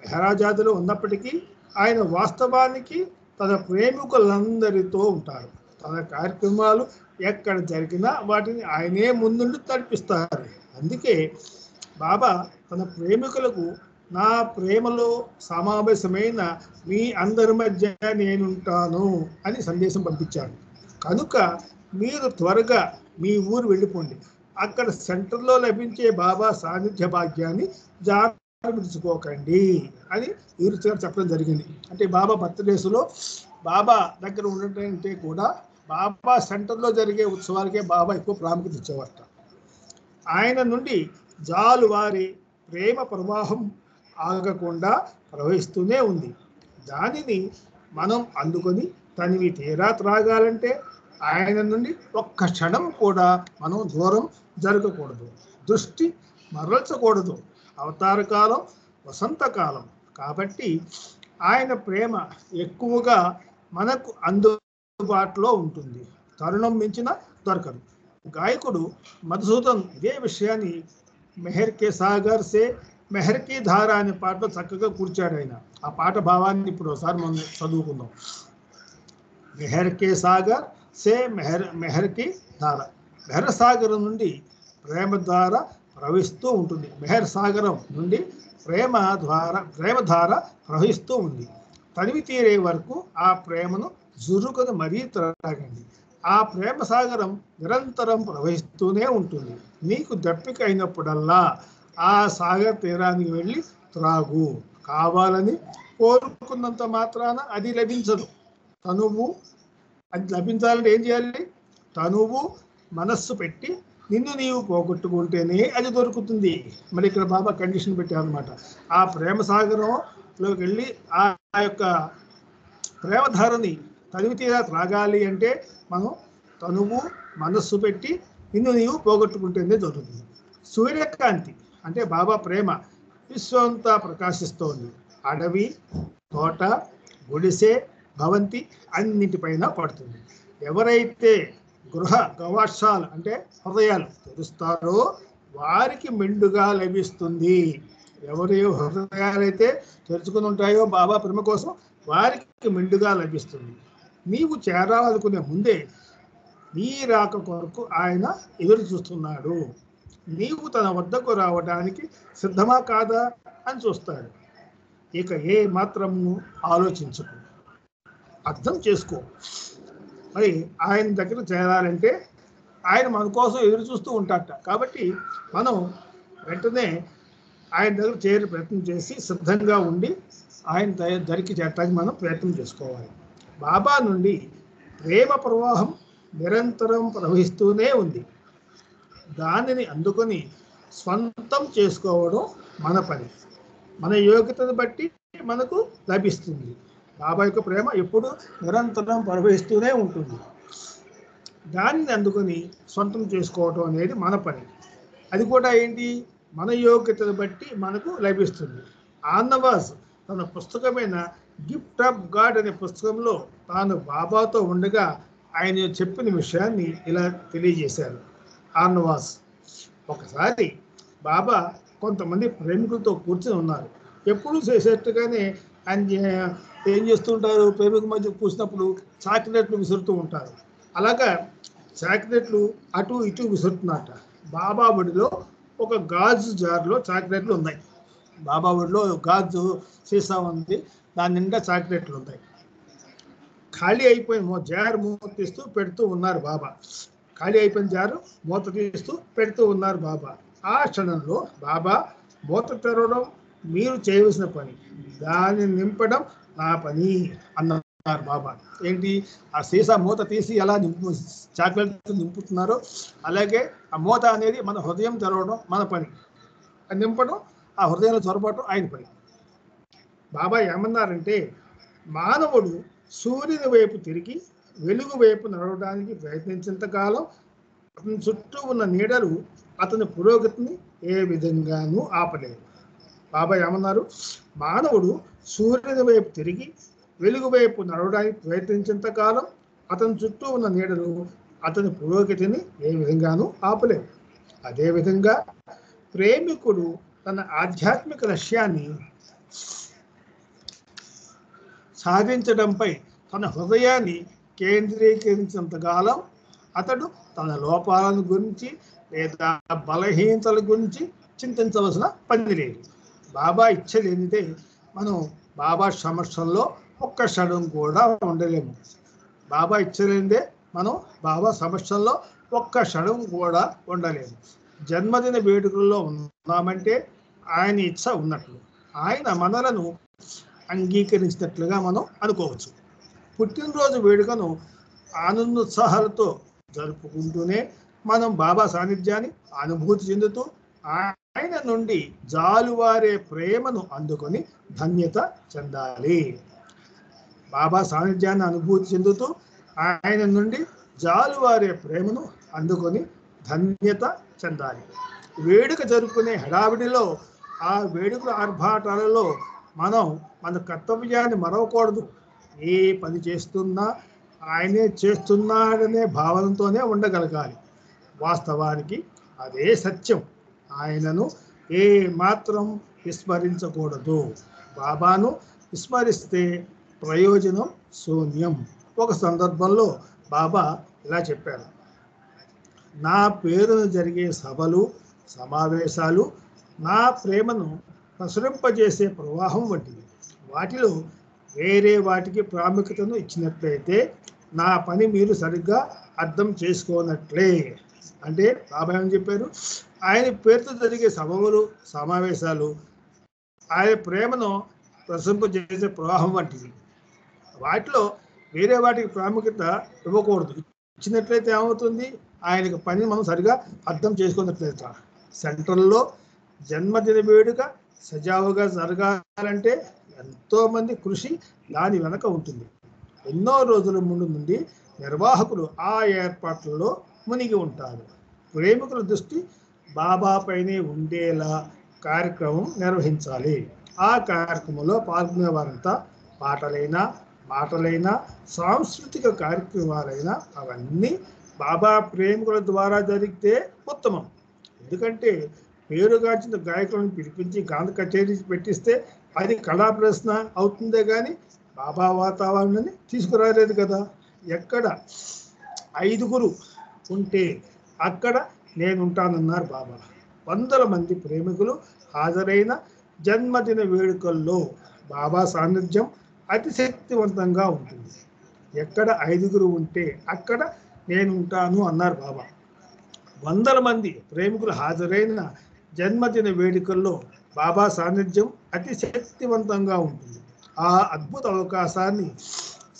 హైదరాబాద్లో ఉన్నప్పటికీ ఆయన వాస్తవానికి తన ప్రేమికులందరితో ఉంటారు. తన కార్యక్రమాలు ఎక్కడ జరిగినా వాటిని ఆయనే ముందుండి నడిపిస్తారు. అందుకే బాబా తన ప్రేమికులకు నా ప్రేమలో సమావేశమైన మీ అందరి మధ్య నేనుంటాను అని సందేశం పంపించాడు. కనుక మీరు త్వరగా మీ ఊరు వెళ్ళిపోండి. అక్కడ సెంటర్లో లభించే బాబా సాన్నిధ్య భాగ్యాన్ని జాగ్రత్త అని ఈరుచారు చెప్పడం జరిగింది. అంటే బాబా బర్త్డేస్లో బాబా దగ్గర ఉండటంటే కూడా బాబా సెంటర్లో జరిగే ఉత్సవాలకే బాబా ఎక్కువ ప్రాముఖ్యత ఇచ్చేవారట. ఆయన నుండి జాలువారి ప్రేమ ప్రవాహం ఆగకుండా ప్రవహిస్తూనే ఉంది. దానిని మనం అందుకొని తనివి తీరా త్రాగాలంటే ఆయన నుండి ఒక్క క్షణం కూడా మనం దూరం జరగకూడదు, దృష్టి మరల్చకూడదు. అవతార కాలం వసంతకాలం కాబట్టి ఆయన ప్రేమ ఎక్కువగా మనకు అందుబాటులో ఉంటుంది. తరుణం మించిన దొరకదు. గాయకుడు మధుసూదన్ ఇదే విషయాన్ని మెహర్ కే సాగర్ సే మెహర్ కి ధార అనే పాటలో చక్కగా కూర్చాడు ఆయన. ఆ పాట భావాన్ని ఇప్పుడు ఒకసారి మనం చదువుకుందాం. మెహర్ కే సాగర్ సే మెహర్ కి ధార. మెహర్ సాగరం నుండి ప్రేమ ద్వారా ప్రవహిస్తూ ఉంటుంది. మెహర్ సాగరం నుండి ప్రేమధార ప్రవహిస్తూ ఉంది. తనివి తీరే వరకు ఆ ప్రేమను జురుకొని మరీ త్రాగండి. ఆ ప్రేమ సాగరం నిరంతరం ప్రవహిస్తూనే ఉంటుంది. నీకు దప్పిక అయినప్పుడల్లా ఆ సాగర్ తీరానికి వెళ్ళి త్రాగు. కావాలని కోరుకున్నంత మాత్రాన అది లభించదు. అది లభించాలంటే ఏం చేయాలి? తనువు మనస్సు పెట్టి నిన్ను నీవు పోగొట్టుకుంటేనే అది దొరుకుతుంది. మరి ఇక్కడ బాబా కండిషన్ పెట్టారనమాట. ఆ ప్రేమ సాగరంలోకి వెళ్ళి ఆ యొక్క ప్రేమధారని తనివి తీరా త్రాగాలి అంటే మనం తనువు మనస్సు పెట్టి నిన్ను నీవు పోగొట్టుకుంటేనే దొరుకుతుంది. సూర్యకాంతి అంటే బాబా ప్రేమ విశ్వంతా ప్రకాశిస్తోంది. అడవి, తోట, గుడిసె, భవంతి అన్నింటిపైన పడుతుంది. ఎవరైతే గృహ గవాక్షాలు అంటే హృదయాలు తెరుస్తారో వారికి మెండుగా లభిస్తుంది. ఎవరి హృదయాలైతే తెరుచుకుని ఉంటాయో బాబా ప్రేమ కోసం వారికి మెండుగా లభిస్తుంది. నీవు చేరాలనుకునే ముందే నీ రాక కొరకు ఆయన ఎదురు చూస్తున్నాడు. నీవు తన వద్దకు రావడానికి సిద్ధమా కాదా అని చూస్తాడు. ఇక ఏ మాత్రము ఆలోచించకు, అర్థం చేసుకో. మరి ఆయన దగ్గర చేరాలంటే ఆయన మన కోసం ఎదురు చూస్తూ ఉంటాడట. కాబట్టి మనం వెంటనే ఆయన దగ్గర చేరే ప్రయత్నం చేసి సిద్ధంగా ఉండి ఆయన దగ్గరికి చేరడానికి మనం ప్రయత్నం చేసుకోవాలి. బాబా నుండి ప్రేమ ప్రవాహం నిరంతరం ప్రవహిస్తూనే ఉంది. దానిని అందుకొని స్వంతం చేసుకోవడం మన పని. మన యోగ్యతను బట్టి మనకు లభిస్తుంది. బాబా యొక్క ప్రేమ ఎప్పుడు నిరంతరం ప్రవహిస్తూనే ఉంటుంది. దానిని అందుకొని సొంతం చేసుకోవటం అనేది మన పని. అది కూడా ఏంటి? మన యోగ్యతను బట్టి మనకు లభిస్తుంది. ఆన్నవాజ్ తన పుస్తకమైన గిఫ్ట్ ఆఫ్ గాడ్ అనే పుస్తకంలో తాను బాబాతో ఉండగా ఆయన చెప్పిన విషయాన్ని ఇలా తెలియజేశారు. ఆన్నవాజ్, ఒకసారి బాబా కొంతమంది ప్రేమికులతో కూర్చొని ఉన్నారు. ఎప్పుడు చేసేట్టుగానే ఆయన ఏం చేస్తుంటారు? ప్రేమికుల మధ్య కూర్చున్నప్పుడు చాక్లెట్లు విసురుతూ ఉంటారు. అలాగా చాక్లెట్లు అటు ఇటు విసురుతున్నట్ట. బాబా ఒడిలో ఒక గాజు జార్లో చాక్లెట్లు ఉన్నాయి. బాబా ఒడిలో గాజు సీసా ఉంది, దాని నిండా చాక్లెట్లు ఉన్నాయి. ఖాళీ అయిపోయిన జారు మూత తీస్తూ పెడుతూ ఉన్నారు బాబా. ఖాళీ అయిపోయిన జారు మూత తీస్తూ పెడుతూ ఉన్నారు బాబా. ఆ క్షణంలో బాబా మూత తెరవడం మీరు చేయవలసిన పని, దాన్ని నింపడం నా పని అన్నారు బాబా. ఏంటి, ఆ సీసా మూత తీసి ఎలా చాక్లెట్ నింపుతున్నారో అలాగే ఆ మూత అనేది మన హృదయం తెరవడం మన పని, అది నింపడం ఆ హృదయంలో చొరబడటం ఆయన పని. బాబా ఏమన్నారంటే, మానవుడు సూర్యుని వైపు తిరిగి వెలుగు వైపు నడవడానికి ప్రయత్నించేంత కాలం అతని చుట్టూ ఉన్న నీడలు అతని పురోగతిని ఏ విధంగానూ ఆపలేవు. బాబా ఏమన్నారు, మానవుడు సూర్యుని వైపు తిరిగి వెలుగు వైపు నడవడానికి ప్రయత్నించేంత కాలం అతని చుట్టూ ఉన్న నీడలు అతని పురోగతిని ఏ విధంగానూ ఆపలేవు. అదేవిధంగా ప్రేమికుడు తన ఆధ్యాత్మిక లక్ష్యాన్ని సాధించడంపై తన హృదయాన్ని కేంద్రీకరించినంతకాలం అతడు తన లోపాలను గురించి లేదా బలహీనతల గురించి చింతించవలసిన పని లేదు. బాబా ఇచ్చ లేనిదే మనం బాబా సమక్షంలో ఒక్క క్షణం కూడా ఉండలేము. బాబా ఇచ్చ లేనిదే మనం బాబా సమక్షంలో ఒక్క క్షణం కూడా ఉండలేము. జన్మదిన వేడుకల్లో ఉన్నామంటే ఆయన ఇచ్చ ఉన్నట్లు, ఆయన మనలను అంగీకరించినట్లుగా మనం అనుకోవచ్చు. పుట్టినరోజు వేడుకను ఆనందోత్సాహాలతో జరుపుకుంటూనే మనం బాబా సాన్నిధ్యాన్ని అనుభూతి చెందుతూ ఆయన నుండి జాలువారే ప్రేమను అందుకొని ధన్యత చెందాలి. బాబా సాన్నిధ్యాన్ని అనుభూతి చెందుతూ ఆయన నుండి జాలువారే ప్రేమను అందుకొని ధన్యత చెందాలి. వేడుక జరుపుకునే హడావిడిలో, ఆ వేడుకల ఆర్భాటాలలో మనం మన కర్తవ్యాన్ని మరవకూడదు. ఏ పని చేస్తున్నా ఆయనే చేస్తున్నాడనే భావనతోనే ఉండగలగాలి. వాస్తవానికి అదే సత్యం. ఆయనను ఏ మాత్రం విస్మరించకూడదు. బాబాను విస్మరిస్తే ప్రయోజనం శూన్యం. ఒక సందర్భంలో బాబా ఇలా చెప్పారు, నా పేరును జరిగే సభలు సమావేశాలు నా ప్రేమను ప్రసరింపజేసే ప్రవాహం వంటివి. వాటిలో వేరే వాటికి ప్రాముఖ్యతను ఇచ్చినట్లయితే నా పని మీరు సరిగ్గా అర్థం చేసుకోనట్లే. అంటే బాబా ఏమని చెప్పారు, ఆయన పేరుతో జరిగే సభలు సమావేశాలు ఆయన ప్రేమను ప్రసరింపజేసే ప్రవాహం వంటివి. వాటిలో వేరే వాటికి ప్రాముఖ్యత ఇవ్వకూడదు. ఇచ్చినట్లయితే ఏమవుతుంది, ఆయనకి పని మనం సరిగా అర్థం చేసుకున్నట్లయితే. సెంట్రల్లో జన్మదిన వేడుక సజావుగా జరగాలంటే ఎంతోమంది కృషి దాని వెనక ఉంటుంది. ఎన్నో రోజుల ముందు నుండి నిర్వాహకులు ఆ ఏర్పాట్లలో మునిగి ఉంటారు. ప్రేమికుల దృష్టి బాబాపైనే ఉండేలా కార్యక్రమం నిర్వహించాలి. ఆ కార్యక్రమంలో పాల్గొనే వారంతా పాటలైనా మాటలైనా సాంస్కృతిక కార్యక్రమాలైనా అవన్నీ బాబా ప్రేమికుల ద్వారా జరిగితే ఉత్తమం. ఎందుకంటే పేరుగాంచిన గాయకులను పిలిపించి గాన కచేరీ పెట్టిస్తే అది కళా ప్రశ్న అవుతుందే కానీ బాబా వాతావరణాన్ని తీసుకురాలేదు కదా. ఎక్కడ 5 ఉంటే అక్కడ నేనుంటానన్నారు బాబా. వందల మంది ప్రేమికులు హాజరైన జన్మదిన వేడుకల్లో బాబా సాన్నిధ్యం అతి శక్తివంతంగా ఉంటుంది. ఎక్కడ 5 ఉంటే అక్కడ నేనుంటాను అన్నారు బాబా. వందల మంది ప్రేమికులు హాజరైన జన్మదిన వేడుకల్లో బాబా సాన్నిధ్యం అతి శక్తివంతంగా ఉంటుంది. ఆ అద్భుత అవకాశాన్ని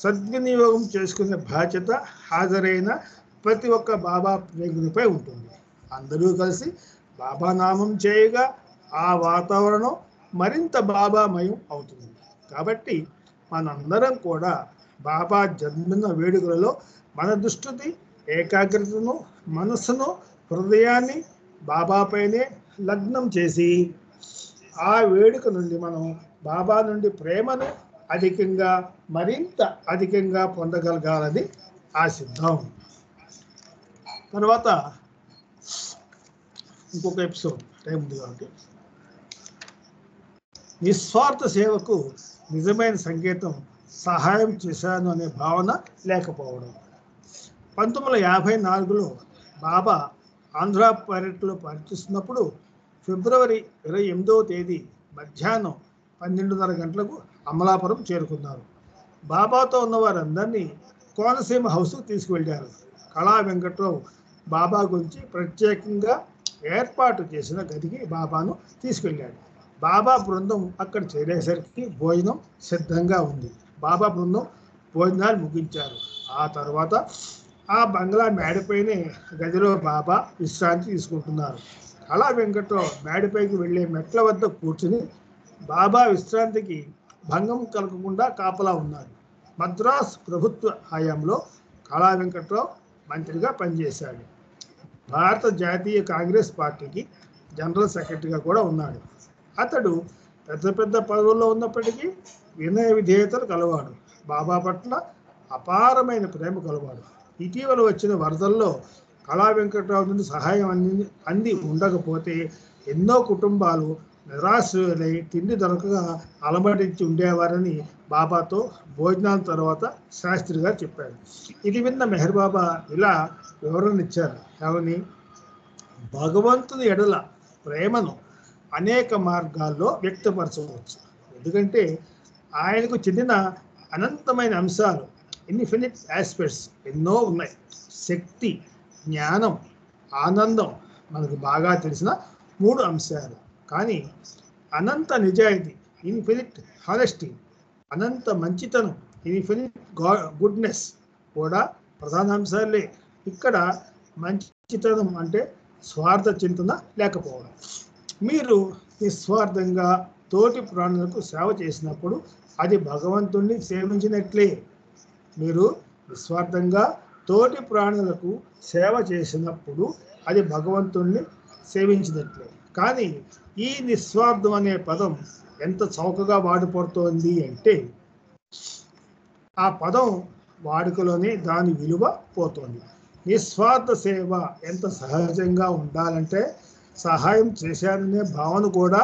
సద్వినియోగం చేసుకునే బాధ్యత హాజరైన ప్రతి ఒక్క బాబా ప్రేమికునిపై ఉంటుంది. అందరూ కలిసి బాబా నామం చేయగా ఆ వాతావరణం మరింత బాబామయం అవుతుంది. కాబట్టి మనందరం కూడా బాబా జన్మదిన వేడుకలలో మన దృష్టిని, ఏకాగ్రతను, మనస్సును, హృదయాన్ని బాబాపైనే లగ్నం చేసి ఆ వేడుక నుండి మనం బాబా నుండి ప్రేమను అధికంగా, మరింత అధికంగా పొందగలగాలని ఆశిద్దాం. తర్వాత ఇంకొక ఎపిసోడ్ టైం ఉంది కాబట్టి, నిస్వార్థ సేవకు నిజమైన సంకేతం సహాయం చేశాను అనే భావన లేకపోవడం. 1954లో బాబా ఆంధ్ర పర్యటనలో పర్యటిస్తున్నప్పుడు ఫిబ్రవరి 28వ తేదీ మధ్యాహ్నం 12:30 గంటలకు అమలాపురం చేరుకున్నారు. బాబాతో ఉన్న వారందరినీ కోనసీమ హౌస్కు తీసుకువెళ్ళారు. కళా వెంకట్రావు బాబా గురించి ప్రత్యేకంగా ఏర్పాటు చేసిన గదికి బాబాను తీసుకెళ్ళాడు. బాబా బృందం అక్కడ చేరేసరికి భోజనం సిద్ధంగా ఉంది. బాబా బృందం భోజనాలు ముగించారు. ఆ తర్వాత ఆ బంగ్లా మేడపైనే గదిలో బాబా విశ్రాంతి తీసుకుంటున్నారు. కళా వెంకట్రావు మేడపైకి వెళ్ళే మెట్ల వద్ద కూర్చుని బాబా విశ్రాంతికి భంగం కలగకుండా కాపలా ఉన్నాడు. మద్రాస్ ప్రభుత్వ హయాంలో కళా వెంకట్రావు మంత్రిగా పనిచేశాడు. భారత జాతీయ కాంగ్రెస్ పార్టీకి జనరల్ సెక్రటరీగా కూడా ఉన్నాడు. అతడు పెద్ద పెద్ద పదవుల్లో ఉన్నప్పటికీ వినయ విధేయతలు కలవాడు. బాబా పట్ల అపారమైన ప్రేమ కలవాడు. ఇటీవల వచ్చిన వరదల్లో కళా వెంకట్రావు నుండి సహాయం అంది ఉండకపోతే ఎన్నో కుటుంబాలు నిరాశ్రయులై తిండి దొరకగా అలమటించి ఉండేవారని బాబాతో భోజనాల తర్వాత శాస్త్రి గారు చెప్పారు. ఇది విన్న మెహర్ బాబా ఇలా వివరణ ఇచ్చారు. ఏమని? భగవంతుని ఎడల ప్రేమను అనేక మార్గాల్లో వ్యక్తపరచవచ్చు. ఎందుకంటే ఆయనకు చెందిన అనంతమైన అంశాలు, ఇన్ఫినిట్ ఆస్పెక్ట్స్ ఎన్నో ఉన్నాయి. శక్తి, జ్ఞానం, ఆనందం మనకు బాగా తెలిసిన 3 అంశాలు. కానీ అనంత నిజాయితీ, ఇన్ఫినిట్ హానెస్టీ, అనంత మంచితనం, ఇన్ఫినిట్ గుడ్నెస్ కూడా ప్రధాన అంశాలే. ఇక్కడ మంచితనం అంటే స్వార్థ చింతన లేకపోవడం. మీరు నిస్వార్థంగా తోటి ప్రాణులకు సేవ చేసినప్పుడు అది భగవంతుణ్ణి సేవించినట్లే. మీరు నిస్వార్థంగా తోటి ప్రాణులకు సేవ చేసినప్పుడు అది భగవంతుణ్ణి సేవించినట్లే. కానీ ఈ నిస్వార్థం అనే పదం ఎంత చౌకగా వాడబడుతోంది అంటే ఆ పదం వాడుకలోనే దాని విలువ పోతోంది. నిస్వార్థ సేవ ఎంత సహజంగా ఉండాలంటే సహాయం చేశాననే భావన కూడా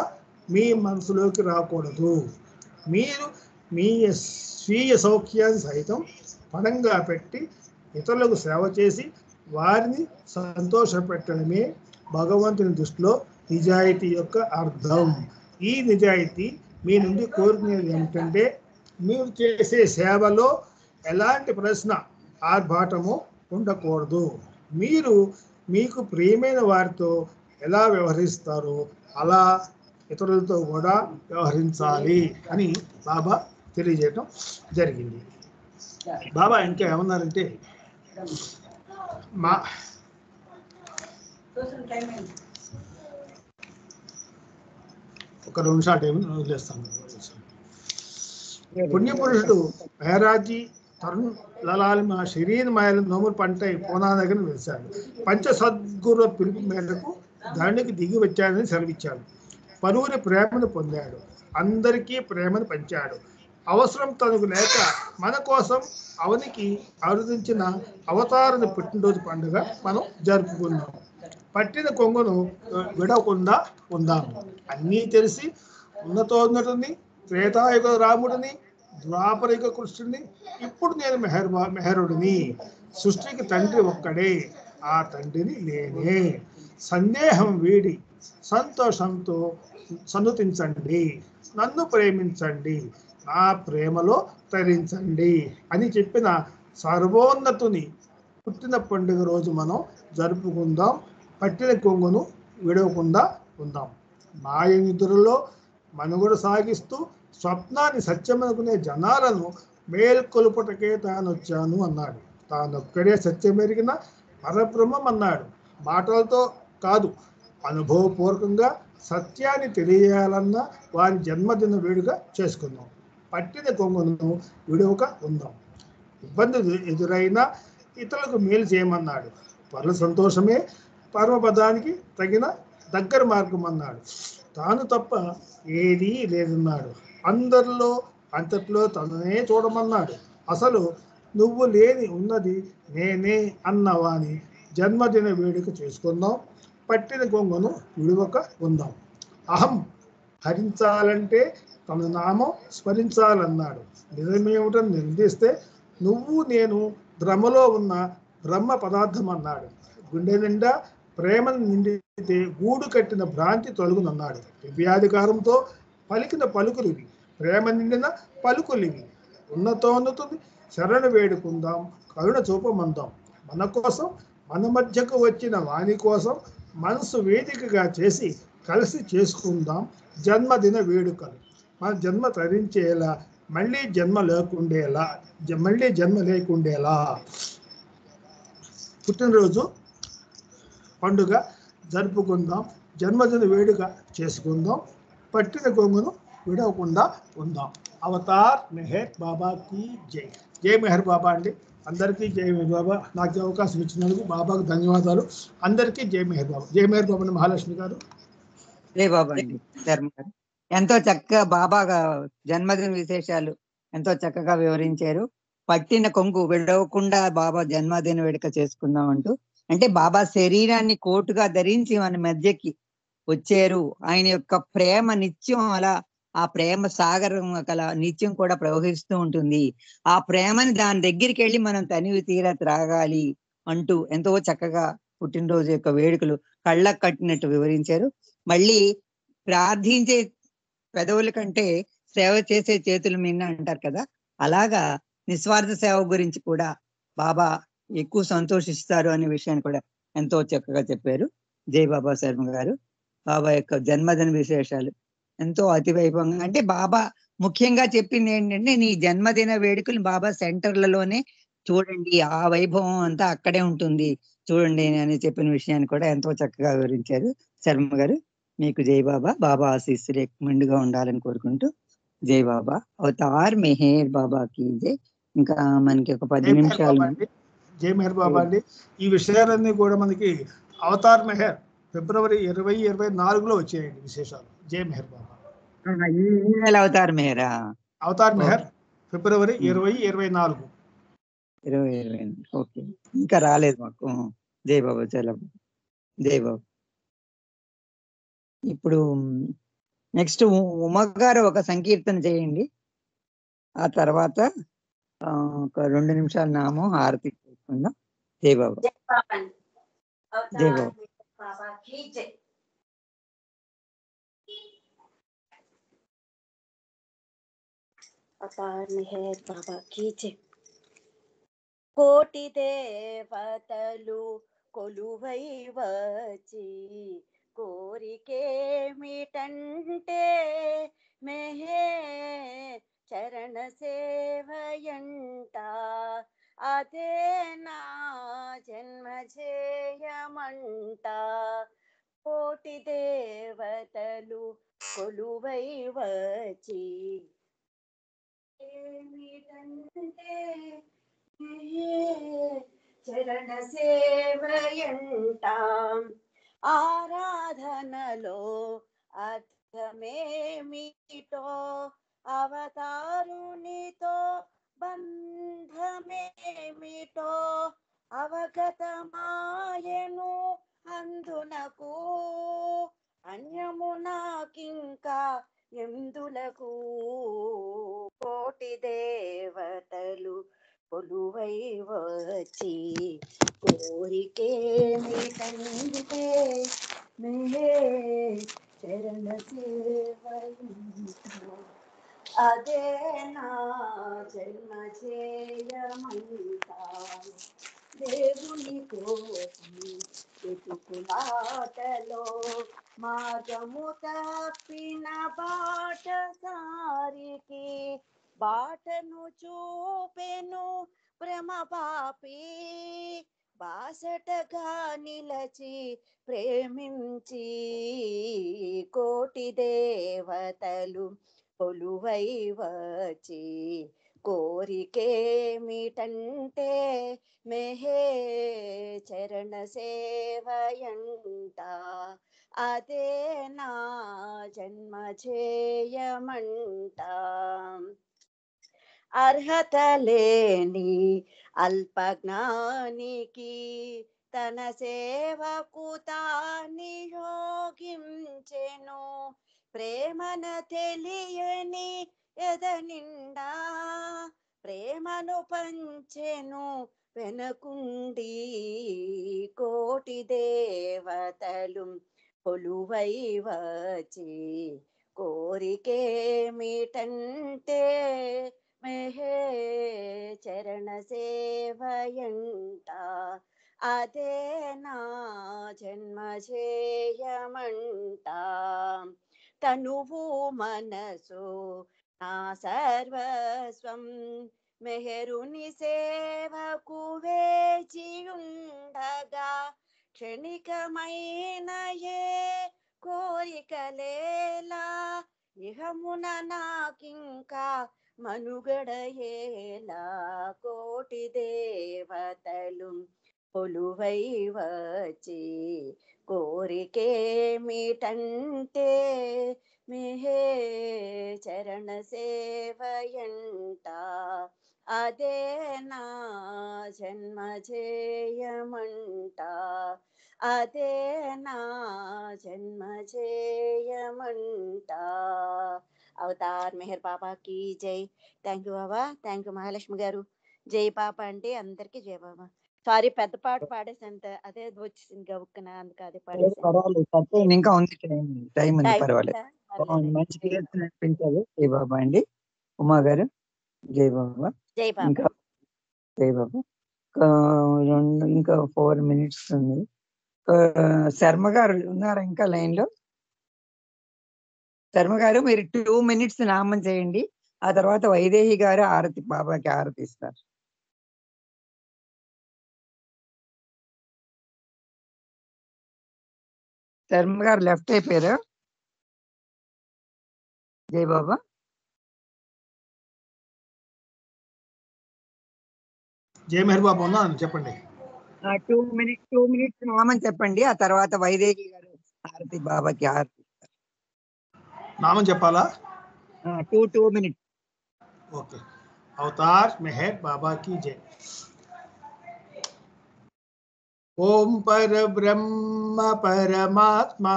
మీ మనసులోకి రాకూడదు. మీరు మీ స్వీయ సౌఖ్యాన్ని సైతం పణంగా పెట్టి ఇతరులకు సేవ చేసి వారిని సంతోషపెట్టడమే భగవంతుని దృష్టిలో నిజాయితీ యొక్క అర్థం. ఈ నిజాయితీ మీ నుండి కోరుకునేది ఏమిటంటే మీరు చేసే సేవలో ఎలాంటి ప్రశ్న ఆర్భాటము ఉండకూడదు. మీరు మీకు ప్రియమైన వారితో ఎలా వ్యవహరిస్తారో అలా ఇతరులతో కూడా వ్యవహరించాలి అని బాబా తెలియజేయటం జరిగింది. బాబా ఇంకా ఏమన్నారంటే ఒక 2 నిమిషాలు టైం వదిలేస్తాను. పుణ్యపురుషుడు మెహరాజీ తరుణ్ లలాల్ మా షరీన్ మాయల నోములు పంటై పూనా దగ్గర వెలిశాడు. పంచ సద్గురు పిలుపు మేరకు దానికి దిగి వచ్చాడని సెలవిచ్చాడు. పలువురి ప్రేమను పొందాడు. అందరికీ ప్రేమను పంచాడు. అవసరం తనకు లేక మన కోసం అవనికి ఆరుదించిన అవతారని పుట్టినరోజు పండుగ మనం జరుపుకున్నాం. పట్టిన కొంగును విడవకుండా ఉందాము. అన్నీ తెలిసి ఉన్నతోన్నతుని, త్రేతాయుగ రాముడిని, ద్వాపరిక కృష్ణుడిని, ఇప్పుడు నేను మెహరుడిని. సృష్టికి తండ్రి ఒక్కడే, ఆ తండ్రిని నేనే. సందేహం వీడి సంతోషంతో సన్నుతించండి, నన్ను ప్రేమించండి, నా ప్రేమలో తరించండి అని చెప్పిన సర్వోన్నతుని పుట్టిన పండుగ రోజు మనం జరుపుకుందాం. పట్టిన కొంగును విడవకుండా ఉందాం. మాయ నిద్రలో మనుగడ సాగిస్తూ స్వప్నాన్ని సత్యమనుకునే జనాలను మేల్కొలుపుటకే తానొచ్చాను అన్నాడు. తానొక్కడే సత్యమెరిగిన పరబ్రహ్మం అన్నాడు. మాటలతో కాదు, అనుభవపూర్వకంగా సత్యాన్ని తెలియాలన్న వారి జన్మదిన వేడుక చేసుకుందాం. పట్టిన కొంగును విడవక ఉందాం. ఇబ్బంది ఎదురైనా ఇతరులకు మేలు చేయమన్నాడు. పరుల సంతోషమే పరమపదానికి తగిన దగ్గర మార్గం అన్నాడు. తాను తప్ప ఏదీ లేదన్నాడు. అందరిలో అంతట్లో తననే చూడమన్నాడు. అసలు నువ్వు లేని ఉన్నది నేనే అన్నవాని జన్మదిన వేడుక చేసుకుందాం. పట్టిన కొంగును విడవక ఉందాం. అహం హరించాలంటే తన నామం స్మరించాలన్నాడు. నిజమేమిటని నిర్దేశిస్తే నువ్వు నేను భ్రమలో ఉన్న బ్రహ్మ పదార్థం అన్నాడు. గుండె నిండా ప్రేమను నిండితే గూడు కట్టిన భ్రాంతి తొలగునన్నాడు. దివ్యాధికారంతో పలికిన పలుకులివి, ప్రేమ నిండిన పలుకులివి. ఉన్నతోన్నతుని శరణ వేడుకుందాం, కరుణ చూపమందాం. మన కోసం, మన మధ్యకు వచ్చిన వాణి కోసం మనసు వేదికగా చేసి కలిసి చేసుకుందాం జన్మదిన వేడుకలు. మన జన్మ తరించేలా, మళ్ళీ జన్మ లేకుండేలా పుట్టినరోజు పండుగ జరుపుకుందాం, జన్మదిన వేడుక చేసుకుందాం, పట్టిన కొంగును విడవకుండా ఉందాం. అవతార్ మెహర్ బాబాకి జై. జై మెహర్ బాబా అండి. అందరికీ జై మెహర్ బాబా. నాకు ఈ అవకాశం ఇచ్చినందుకు బాబాకు ధన్యవాదాలు. అందరికీ జై మెహర్ బాబా. జై మెహర్ బాబా అండి. మహాలక్ష్మి గారు. జై బాబా అండి. శర్మ గారు ఎంతో చక్కగా బాబా జన్మదిన విశేషాలు ఎంతో చక్కగా వివరించారు. పట్టిన కొంగు విడవకుండా బాబా జన్మదిన వేడుక చేసుకుందాం అంటూ, అంటే బాబా శరీరాన్ని కోటుగా ధరించి మన మధ్యకి వచ్చారు. ఆయన యొక్క ప్రేమ నిత్యం అలా ఆ ప్రేమ సాగరం అలా నిత్యం కూడా ప్రవహిస్తూ ఉంటుంది. ఆ ప్రేమని దాని దగ్గరికి వెళ్ళి మనం తనివి తీరా త్రాగాలి అంటూ ఎంతో చక్కగా పుట్టినరోజు యొక్క వేడుకలు కళ్ళకు కట్టినట్టు వివరించారు. మళ్ళీ ప్రార్థించే పెదవుల కంటే సేవ చేసే చేతులు మిన్న అంటారు కదా, అలాగా నిస్వార్థ సేవ గురించి కూడా బాబా ఎక్కువ సంతోషిస్తారు అనే విషయాన్ని కూడా ఎంతో చక్కగా చెప్పారు. జై బాబా శర్మ గారు. బాబా యొక్క జన్మదిన విశేషాలు ఎంతో అతివైభవంగా, అంటే బాబా ముఖ్యంగా చెప్పింది ఏంటంటే, నీ జన్మదిన వేడుకలు బాబా సెంటర్లలోనే చూడండి, ఆ వైభవం అంతా అక్కడే ఉంటుంది చూడండి అని చెప్పిన విషయాన్ని కూడా ఎంతో చక్కగా వివరించారు శర్మ గారు. మీకు జై బాబా. బాబా ఆశీస్సులు ఎక్కువ ఉండాలని కోరుకుంటూ జై బాబా. అవతార్ మెహర్ బాబాకి జై. ఇంకా మనకి ఒక 10 నిమిషాలు. జై మెహర్ బాబా అండి. ఈ విషయాలన్నీ కూడా మనకి అవతార్ మెహర్ ఫిబ్రవరి 2024లో వచ్చాయండి విశేషాలు. జై మెహర్ బాబా. ఈ నెల అవతార్ మెహరా? అవతార్ మెహర్ ఫిబ్రవరి 2024. ఓకే, ఇంకా రాలేదు మాకు. జై బాబా. చాలా జై బాబా. ఇప్పుడు నెక్స్ట్ ఉమా గారు ఒక సంకీర్తన చేయండి. ఆ తర్వాత ఒక 2 నిమిషాలు నామం హారతి చేసుకుందాం. జై బాబా. జై బాబా. అవతార్ మెహర్ బాబా కీ జై. కోటి దేవతలు కొలువై వచ్చి కోరికేమిటంటే మెహే చరణ సేవయంట, అదే నా జన్మ చేయమంట. కోటి దేవతలు కొలువై వచ్చి ఏమిటంటే చరణ సేవయంటాం. ఆరాధనలో అర్థమేమిటో, అవతారునితో బంధమేమిటో అవగతమాయను అందునకు. అన్యము నాకింకా ఎందులకు. కోటి దేవతలు కొలువై వచ్చి కోరికేమిటంటే మెహే చరణ సేవయంట, అదే నా జన్మ చేయమంట. దేవుని కోసం వెతుకులాటలో మార్గము తప్పిన బాటసారికి బాటను చూపెను భ్రమ పాపి. బాసటగా నిలచి ప్రేమించి కోటి దేవతలు కొలువై వచ్చి కోరికేమిటంటే మెహే చరణ సేవయంట, అదే నా జన్మ చేయమంట. అర్హత లేని అల్పజ్ఞానికి తన సేవకు తానియోగించెను. ప్రేమన తెలియని ఎద నిండా ప్రేమను పంచెను వెనకుండి. కోటి దేవతలు కొలువై వచ్చి కోరికేమిటంటే మెహే చరణ సేవయంట, అదే నా జన్మ చేయమంట. తనువు మనసు నా సర్వస్వం, మెహరుని సేవకు వేచియుండగా క్షణికమైన ఏ కోరికలేలా, ఇహమున నాకింకా మనుగడయేలా. కోటి దేవతలు కొలువై వచ్చి కోరికేమిటంటే మిహే చరణ సేవయంట. అదే నా జన్మ చేయమంట. అదే నా జన్మ చేయమంట. అవతార్ మెహర్ బాబాకి జై. Thank you Baba. Thank you Mahalakshmi గారు. జై బాబా అంటే అందరికి జై బాబా. సారీ పెద్ద పాట పాడేసంత అదే వచ్చింది గవుక్కున, అందుకు అదే పాడేసాను. పర్వాలేదు, సరిపోయింది. ఇంకా ఉంది టైం ఉంది, టైం పర్వాలేదు. ఉందా? పర్లేదండి. మంచి జై బాబా. కీర్తన అనిపించాలి. జై బాబా అండి. ఉమా గారు జై బాబా. జై బాబా. ఇంకా జై బాబా. ఇంకా 4 minutes ఉంది. శర్మ గారు ఉన్నారా ఇంకా లైన్ లో? శర్మ గారు మీరు 2 minutes నామం చేయండి. ఆ తర్వాత వైదేహి గారు ఆరతి, బాబాకి ఆరతి ఇస్తారు. శర్మ గారు లెఫ్ట్ అయిపోయారు. జై బాబా. జై మెహర్ బాబా ఉన్నాను, చెప్పండి. 2 minutes నామం చెప్పండి. ఆ తర్వాత వైదేహి గారు ఆరతి, బాబాకి ఆరతి. నామం చెప్పాలా? 2 minutes. ఓకే. అవతార్ మెహర్ బాబా की जय. ओम पर ब्रह्म परमात्मा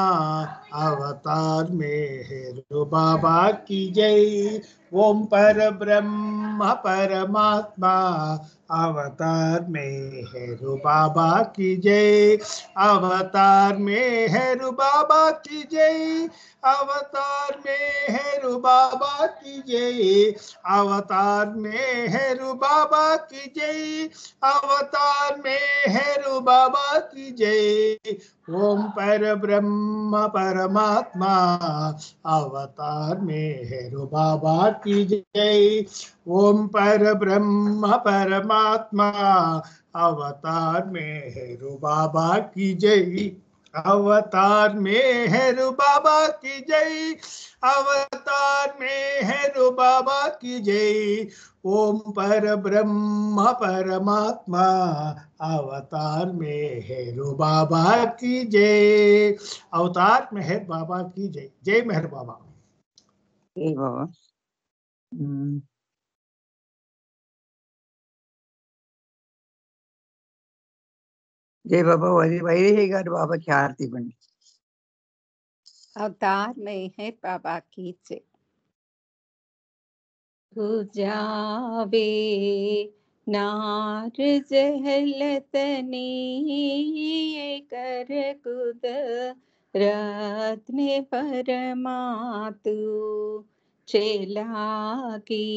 अवतार मेहर बाबा की जय. ओम पर ब्रह्म परमात्मा अवतार मेहर बाबा की जय. अवतार मेहर बाबा की जय. अवतार मेहर बाबा की जय. अवतार मेहर बाबा की जय. अवतार मेहर बाबा की जय. ओम पर ब्रह्म परमात्मा अवतार मेहर बाबा की जय. ओम पर ब्रह्म परमात्मा अवतार मेहर बाबा की जय. अवतार मेहर बाबा की जय. अवतार मेहर बाबा की जय. ओम पर ब्रह्म परमात्मा अवतार मेहर बाबा की जय. अवतार मेहर बाबा की जय. जय मेहर बाबा. జై బాబా. జై బాబా. వైదేహి గారు బాబాకి హారతి ఇవ్వండి. अवतार मेहर बाबा की जय. गुजावे नार जहलतनी कर कुद रत्न परमातु चेला की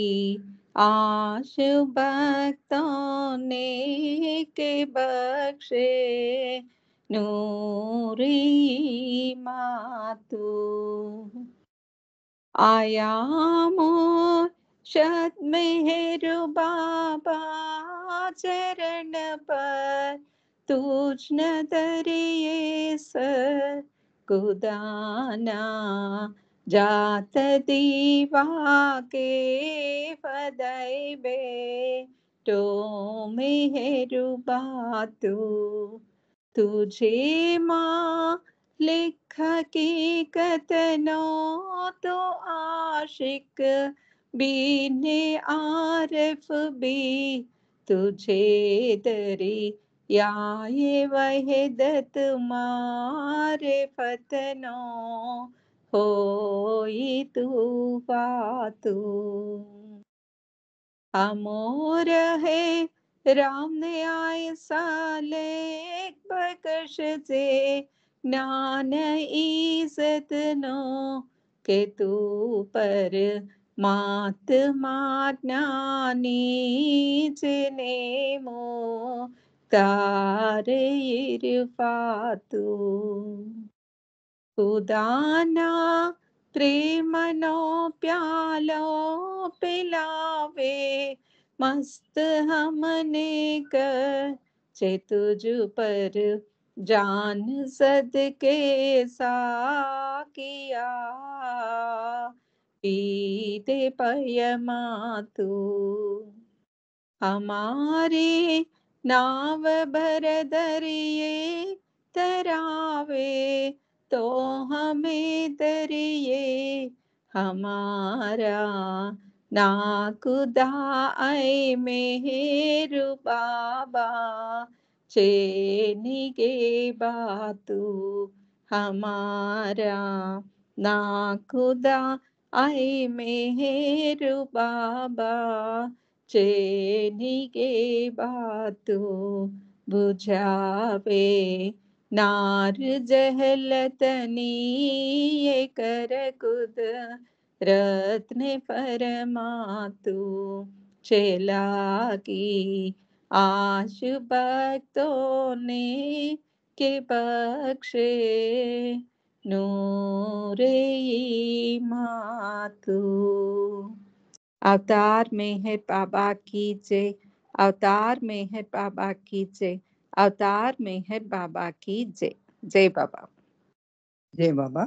आश भक्तों ने के बख्शे नूरी मातु. आया मोर शत मेहरु बाबा चरण पर तुझ नदरिए सर गुदाना जात दीवा के फदाई बे तो मेहरु बातु. तुझे माँ लिख हकीकत नो तो आशिक भी ने आरिफ भी तुझे दरी याए वहदत मारे फतनो होई तू बातू. अमोर है राम ने आए साले बकश से ज्ञान इज्जत नो के तू पर मात माज्ञानी जिने मो तारे इरफातू खुदाना प्रेमनो प्यालो पिलावे मस्त हमने कर तुझ पर जान सदके साकिया पीते पयमा तू हमारे नाव भर दरिए तरावे तो हमें दरिए हमारा ना खुदा आए मेहर बाबा चेनी के बातू हमारा ना खुदा आए मेहर बाबा चेनी के बातू बुझावे नार जहलतनी ये कर कुद रत्न परमातु चेला की आश भक्तों ने के बख्शे नूरे मातु। अवतार मेहर बाबा की जय, अवतार मेहर बाबा की जय, अवतार मेहर बाबा की जय। जय बाबा। जय बाबा।